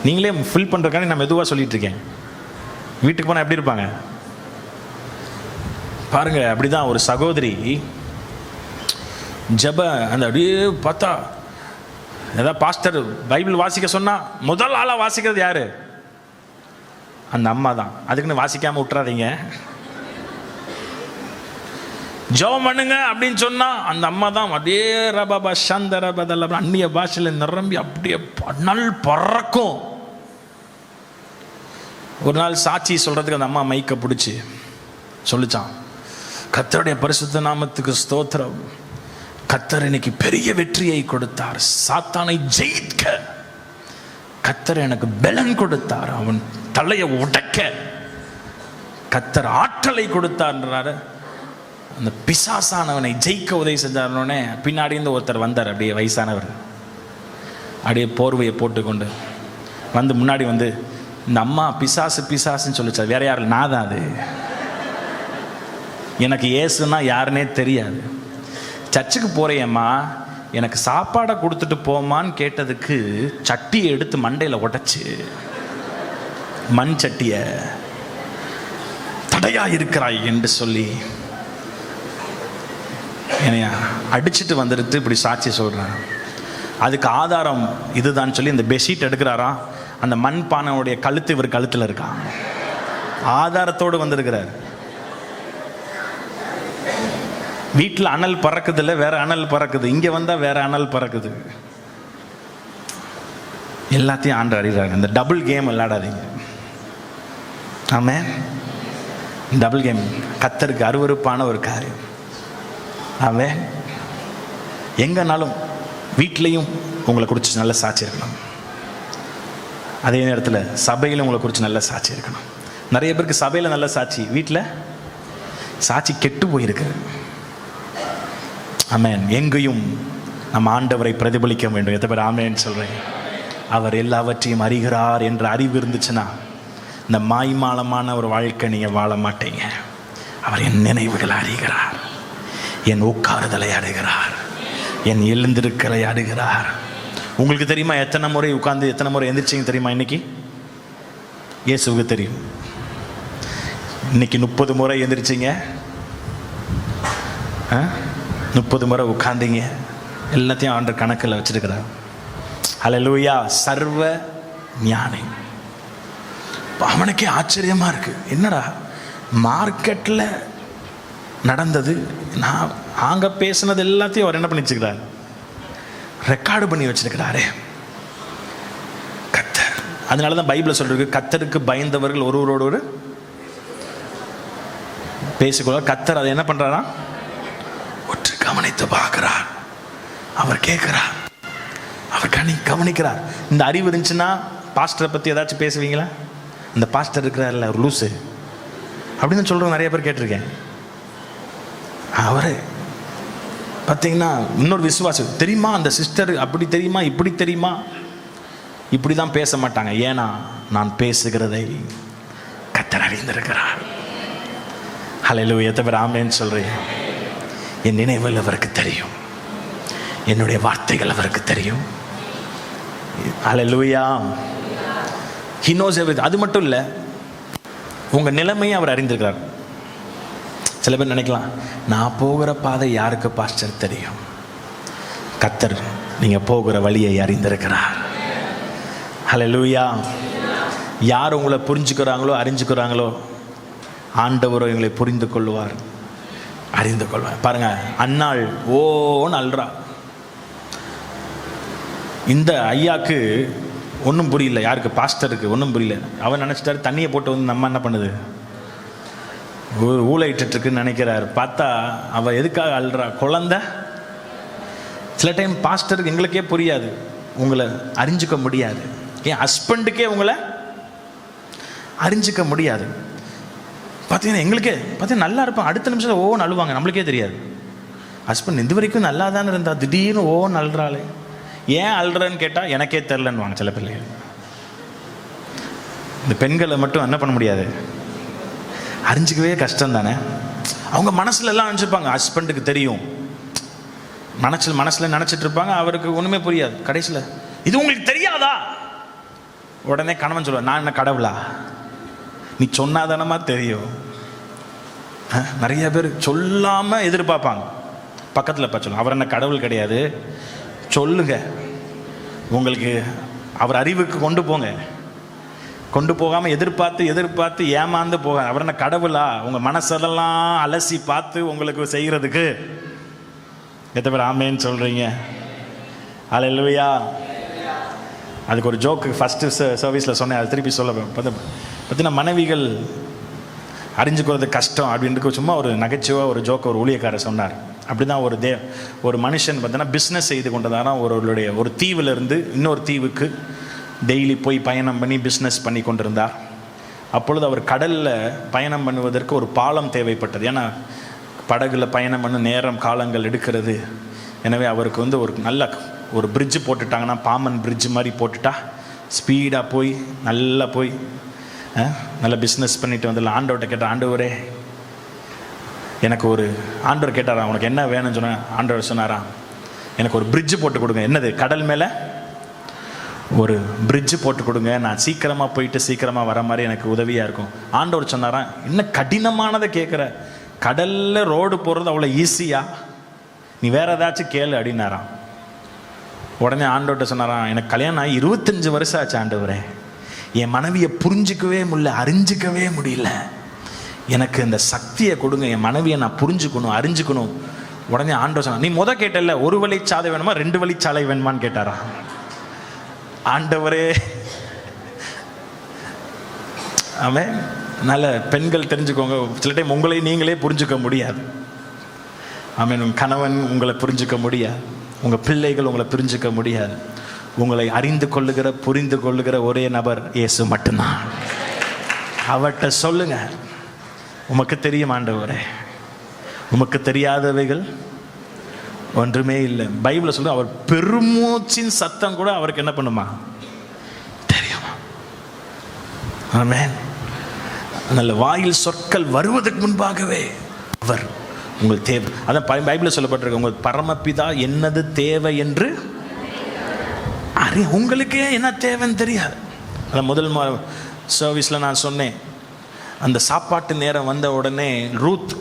நீங்களே ஃபில் பண்ணுறக்காண்டி நான் மெதுவாக சொல்லிட்டு இருக்கேன். வீட்டுக்கு போனால் எப்படி இருப்பாங்க பாருங்க. அப்படிதான் ஒரு சகோதரி ஜப அந்த அப்படியே பார்த்தா, ஏதாவது பாஸ்டர் பைபிள் வாசிக்க சொன்னா முதல் ஆளாக வாசிக்கிறது யாரு? அந்த அம்மா தான். அதுக்குன்னு வாசிக்காம விட்டுறாதீங்க. ஜெபம் பண்ணுங்க அப்படின்னு சொன்னா அந்த அம்மா தான் அப்படியே ரபாபா சந்தரபதல்ல அந்நிய பாஷையில நிரம்பி அப்படியே நல் பறக்கும். ஒரு நாள் சாட்சி சொல்றதுக்கு அந்த அம்மா மைக்க பிடிச்சி சொல்லிச்சான், கர்த்தருடைய பரிசுத்த நாமத்துக்கு ஸ்தோத்திரம், கர்த்தர் இன்னைக்கு பெரிய வெற்றியை கொடுத்தார், சாத்தானை ஜெயிக்க கர்த்தர் எனக்கு பலன் கொடுத்தார், அவன் தலையை உடைக்க கர்த்தர் ஆற்றலை கொடுத்தார்ன்றாரு. அந்த பிசாசானவனை ஜெயிக்க உதவி செஞ்சாருன்னே பின்னாடி இருந்து ஒருத்தர் வந்தார். அப்படியே வயசானவர், அப்படியே போர்வையை போட்டுக்கொண்டு வந்து முன்னாடி வந்து, இந்த அம்மா பிசாசு பிசாசுன்னு சொல்லிச்சார். வேற யாரும் நான் தான். அது எனக்கு இயேசுன்னா யாருன்னே தெரியாது. சர்ச்சுக்கு போறேம்மா, எனக்கு சாப்பாடை கொடுத்துட்டு போமான்னு கேட்டதுக்கு சட்டியை எடுத்து மண்டையில் உடைச்சு, மண் சட்டிய தடையா இருக்கிறாய் என்று சொல்லி என்னைய அடிச்சுட்டு வந்துடுத்து இப்படி சாட்சி சொல்றான். அதுக்கு ஆதாரம் இதுதான் சொல்லி இந்த பெட்ஷீட் எடுக்கிறாராம். அந்த மண் பானையுடைய கழுத்து இவர் கழுத்துல இருக்கான். ஆதாரத்தோடு வந்திருக்கிறார். வீட்டில் அனல் பறக்குது இல்லை, வேற அனல் பறக்குது. இங்கே வந்தால் வேற அனல் பறக்குது. எல்லாத்தையும் ஆண்டு அறிகிறாங்க. இந்த டபுள் கேம் விளையாடாதீங்க. ஆமாம், டபுள் கேம் கர்த்தருக்கு அருவருப்பான ஒரு காரியம். ஆமாம், எங்கேனாலும் வீட்லேயும் உங்களை குறித்து நல்ல சாட்சி இருக்கணும், அதே நேரத்தில் சபையிலும் உங்களை குறித்து நல்ல சாட்சி இருக்கணும். நிறைய பேருக்கு சபையில் நல்ல சாட்சி, வீட்டில் சாட்சி கெட்டு போயிருக்கு. ஆமென். எங்கேயும் நம்ம ஆண்டவரை பிரதிபலிக்க வேண்டும். எத்தனை பேர் ஆமென் சொல்றேன்? அவர் எல்லாவற்றையும் அறிகிறார் என்ற அறிவு இருந்துச்சுன்னா இந்த மாய்மாலமான ஒரு வாழ்க்கை நீங்கள் வாழ மாட்டீங்க. அவர் என் நினைவுகளை அறிகிறார், என் உட்காருதலை அறிகிறார், என் எழுந்திருக்கலை அறிகிறார். உங்களுக்கு தெரியுமா எத்தனை முறை உட்கார்ந்து எத்தனை முறை எந்திரிச்சிங்க தெரியுமா? இன்னைக்கு இயேசுவுக்கு தெரியும். இன்னைக்கு 30 முறை எந்திரிச்சிங்க, 30 முறை உட்கார்ந்தீங்க, எல்லாத்தையும் ஆண்டவர் கணக்கில் வச்சிருக்கிறார். ஹல்லேலூயா. சர்வ ஞானி. அவனுக்கே ஆச்சரியமா இருக்கு, என்னடா மார்க்கெட்டில் நடந்தது, நான் அங்க பேசினது எல்லாத்தையும் அவர் என்ன பண்ணி வச்சுக்கிறார், ரெக்கார்டு பண்ணி வச்சிருக்கிறாரே கர்த்தர். அதனால தான் பைபிளை சொல்லிருக்கு, கர்த்தருக்கு பயந்தவர்கள் ஒருவரோடு ஒரு பேசிக்கொள்ள. கர்த்தர் அதை என்ன பண்றாரா, ஒற்று கவனித்து பார்க்கிறார், அவர் கேட்கிறார், அவர் கவனிக்கிறார். இந்த அறிவு இருந்துச்சுன்னா பாஸ்டரை பற்றி ஏதாச்சும் பேசுவீங்களா? இந்த பாஸ்டர் இருக்கிறார்ல ஒரு லூசு அப்படின்னு சொல்கிறவங்க நிறைய பேர் கேட்டிருக்கேன். அவரு பார்த்தீங்கன்னா இன்னொரு விசுவாசம் தெரியுமா, அந்த சிஸ்டர் அப்படி தெரியுமா, இப்படி தெரியுமா, இப்படி தான் பேச மாட்டாங்க. ஏன்னா நான் பேசுகிறதை கர்த்தர் அறிந்திருக்கிறார். ஹல்லேலூயா. எத்தனை பேர் ஆமென் சொல்றீங்க? என் நினைவுகள் அவருக்கு தெரியும், என்னுடைய வார்த்தைகள் அவருக்கு தெரியும். ஹல்லேலூயா. He knows everything. அது மட்டும் இல்லை, உங்கள் நிலைமையை அவர் அறிந்திருக்கிறார். சில பேர் நினைக்கலாம், நான் போகிற பாதை யாருக்கு பாஸ்டர் தெரியும்? கர்த்தர் நீங்கள் போகிற வழியை அறிந்திருக்கிறார். ஹல்லேலூயா. யார் உங்களை புரிஞ்சுக்கிறாங்களோ அறிஞ்சுக்கிறாங்களோ ஆண்டவரோ எங்களை புரிந்து கொள்வார், அறிந்து கொள்வார். பாருங்க, அன்னாள் ஓன்னு அல்றா. இந்த ஐயாக்கு ஒன்றும் புரியல, யாருக்கு பாஸ்டருக்கு ஒன்றும் புரியல. அவன் நினச்சிட்டாரு தண்ணியை போட்டு வந்து நம்ம என்ன பண்ணுது ஊழையிட்டுருக்குன்னு நினைக்கிறார். பார்த்தா அவள் எதுக்காக அழுறா, குழந்தை. சில டைம் பாஸ்டருக்கு எங்களுக்கே புரியாது, உங்களை அறிஞ்சிக்க முடியாது. என் ஹஸ்பண்டுக்கே உங்களை அறிஞ்சிக்க முடியாது. பார்த்தீங்கன்னா எங்களுக்கே பார்த்தீங்கன்னா நல்லா இருப்பாங்க, அடுத்த நிமிஷம் ஓன்னு அழுவாங்க, நம்மளுக்கே தெரியாது. ஹஸ்பண்ட் இது வரைக்கும் நல்லா தானே இருந்தா, திடீர்னு ஓன்னு அழுறாளே, ஏன் அழுறன்னு கேட்டால் எனக்கே தெரிலன்னு வாங்க சில பிள்ளைகள். இந்த பெண்களை மட்டும் என்ன பண்ண முடியாது, அறிஞ்சிக்கவே கஷ்டம் தானே. அவங்க மனசுல எல்லாம் நினச்சிருப்பாங்க ஹஸ்பண்டுக்கு தெரியும், மனசில் நினச்சிட்டு இருப்பாங்க, அவருக்கு ஒன்றுமே புரியாது. கடைசியில் இது உங்களுக்கு தெரியாதா? உடனே கணவன் சொல்லுவார், நான் என்ன கடவுளா, நீ சொன்னாதானமா தெரியும். நிறைய பேர் சொல்லாமல் எதிர்பார்ப்பாங்க. பக்கத்தில் சொல்லுங்க, அவர் என்ன கடவுள் கிடையாது, சொல்லுங்க, உங்களுக்கு அவர் அறிவுக்கு கொண்டு போங்க. கொண்டு போகாமல் எதிர்பார்த்து ஏமாந்து போக, அவர் என்ன கடவுளா? உங்கள் மனசெல்லாம் அலசி பார்த்து உங்களுக்கு செய்கிறதுக்கு. எத்தனை பேர் ஆமேன்னு சொல்கிறீங்க? ஹல்லேலூயா. அதுக்கு ஒரு ஜோக்கு ஃபஸ்ட்டு சர்வீஸில் சொன்னேன், அது திருப்பி சொல்ல பார்த்தீங்கன்னா மனைவிகள் அறிஞ்சுக்கிறது கஷ்டம் அப்படின்ட்டு சும்மா ஒரு நகைச்சுவாக ஒரு ஜோக்கை ஒரு ஊழியக்காரர் சொன்னார். அப்படி தான் ஒரு மனுஷன் பார்த்தீங்கன்னா பிஸ்னஸ் செய்து கொண்டதான ஒரு தீவிலிருந்து இன்னொரு தீவுக்கு டெய்லி போய் பயணம் பண்ணி பிஸ்னஸ் பண்ணி கொண்டிருந்தார். அப்பொழுது அவர் கடலில் பயணம் பண்ணுவதற்கு ஒரு பாலம் தேவைப்பட்டது. ஏன்னா படகுல பயணம் பண்ண நேரம் காலங்கள் எடுக்கிறது. எனவே அவருக்கு ஒரு நல்ல ஒரு பிரிட்ஜு போட்டுட்டாங்கன்னா, பாமன் பிரிட்ஜு மாதிரி போட்டுட்டா ஸ்பீடாக போய் நல்லா போய் நல்லா பிஸ்னஸ் பண்ணிட்டு வந்துடலாம். ஆண்டவர்கிட்ட கேட்டால், ஆண்டவரே எனக்கு ஆண்டவர் கேட்டாராம், உனக்கு என்ன வேணும்னு சொன்னேன். ஆண்டவர் சொன்னாராம், எனக்கு ஒரு பிரிட்ஜு போட்டு கொடுங்க. என்னது? கடல் மேலே ஒரு பிரிட்ஜு போட்டு கொடுங்க, நான் சீக்கிரமாக போயிட்டு சீக்கிரமாக வர மாதிரி எனக்கு உதவியாக இருக்கும். ஆண்டவர் சொன்னாராம், இன்னும் கடினமானதை கேட்குற, கடலில் ரோடு போடுறது அவ்வளோ ஈஸியா, நீ வேற ஏதாச்சும் கேளு அப்படின்னாராம். உடனே ஆண்டவர்கிட்ட சொன்னாராம், எனக்கு கல்யாணம் ஆகி 25 வருஷம் ஆச்சு ஆண்டவரே, என் மனைவியை புரிஞ்சிக்கவே முடியல, அறிஞ்சிக்கவே முடியல, எனக்கு இந்த சக்தியை கொடுங்க, என் மனைவியை நான் புரிஞ்சுக்கணும், அறிஞ்சுக்கணும். உடனே ஆண்டவர் சொன்னா, நீ கேட்டல 1 வழிச்சாலை வேணுமா 2 வழிச்சாலை வேணுமான்னு கேட்டாரா. ஆண்டவரே, ஆமென். நல்ல பெண்கள் தெரிஞ்சுக்கோங்க, சில டைம் உங்களை நீங்களே புரிஞ்சுக்க முடியாது. ஆமென். உங்கள் கணவன் உங்களை புரிஞ்சுக்க முடியாது, உங்கள் பிள்ளைகள் உங்களை புரிஞ்சுக்க முடியாது. உங்களை அறிந்து கொள்ளுகிற புரிந்து கொள்ளுகிற ஒரே நபர் இயேசு மட்டும்தான். அவர்கிட்ட சொல்லுங்க, உமக்கு தெரியும் ஆண்டவரே, உமக்கு தெரியாதவைகள் ஒன்றுமே இல்லை. பைபிளை சொல்ல, அவர் பெருமூச்சின் சத்தம் கூட அவருக்கு என்ன பண்ணுமா? ஆமென். நல்ல வாயில் சொற்கள் வருவதற்கு முன்பாகவே அவர் உங்கள் தேவை, அதான் பைபிளில் சொல்லப்பட்டிருக்கு, உங்கள் பரமபிதா என்னது தேவை என்று உங்களுக்கே என்ன தேவைன்னு தெரியாது. அதான் முதல் சர்வீஸில் நான் சொன்னேன், அந்த சாப்பாட்டு நேரம் வந்த உடனே ரூத்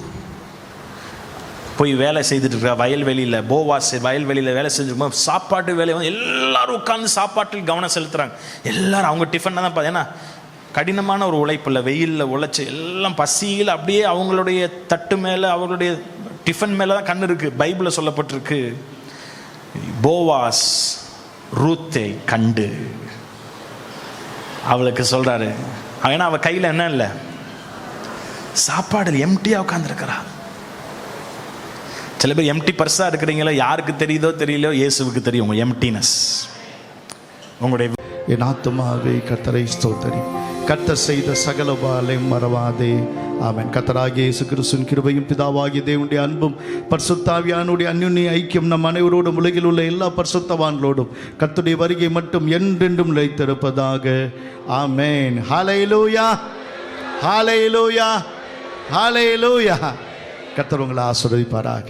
போய் வேலை செய்துட்டு இருக்கா வயல்வெளியில், போவாஸ் வயல்வெளியில் வேலை செஞ்சுருக்கும். சாப்பாட்டு வேலையை வந்து எல்லாரும் உட்காந்து சாப்பாட்டில் கவனம் செலுத்துகிறாங்க. எல்லாரும் அவங்க டிஃபன் தான், ஏன்னா கடினமான ஒரு உழைப்பில் வெயிலில் உழைச்சி எல்லாம் பசியில் அப்படியே அவங்களுடைய தட்டு மேலே அவங்களுடைய டிஃபன் மேலே தான் கண் இருக்குது. பைபிளில் சொல்லப்பட்டிருக்கு, போவாஸ் ரூத்தை கண்டு அவளுக்கு சொல்கிறாரு, ஏன்னா அவள் கையில் என்ன இல்லை, சாப்பாடு எம்டியாக உட்காந்துருக்கிறா. சில பேர் எம்டி பர்ஸாக இருக்கிறீங்களோ, யாருக்கு தெரியுதோ தெரியலையோ, இயேசுவுக்கு தெரியும் உங்கள் எம்டினஸ். உங்களுடைய என் ஆத்துமாவே கர்த்தரை ஸ்தோத்திரி, கர்த்தர் செய்த சகல உபகாரங்களையும் மறவாதே. ஆமென். கர்த்தராகிய இயேசு கிறிஸ்துவின் கிருபையும் பிதாவாகிய தேவனுடைய அன்பும் பரிசுத்த ஆவியானவருடைய அந்யோன்ய ஐக்கியம் நம் அனைவரோடும் உலகில் உள்ள எல்லா பரிசுத்தவான்களோடும் கர்த்தருடைய வருகை மட்டும் என்றென்றும் நிலைத்திருப்பதாக. ஆமென். ஹல்லேலூயா, ஹல்லேலூயா, ஹல்லேலூயா. கர்த்தர் உங்களை ஆசீர்வதிப்பாராக.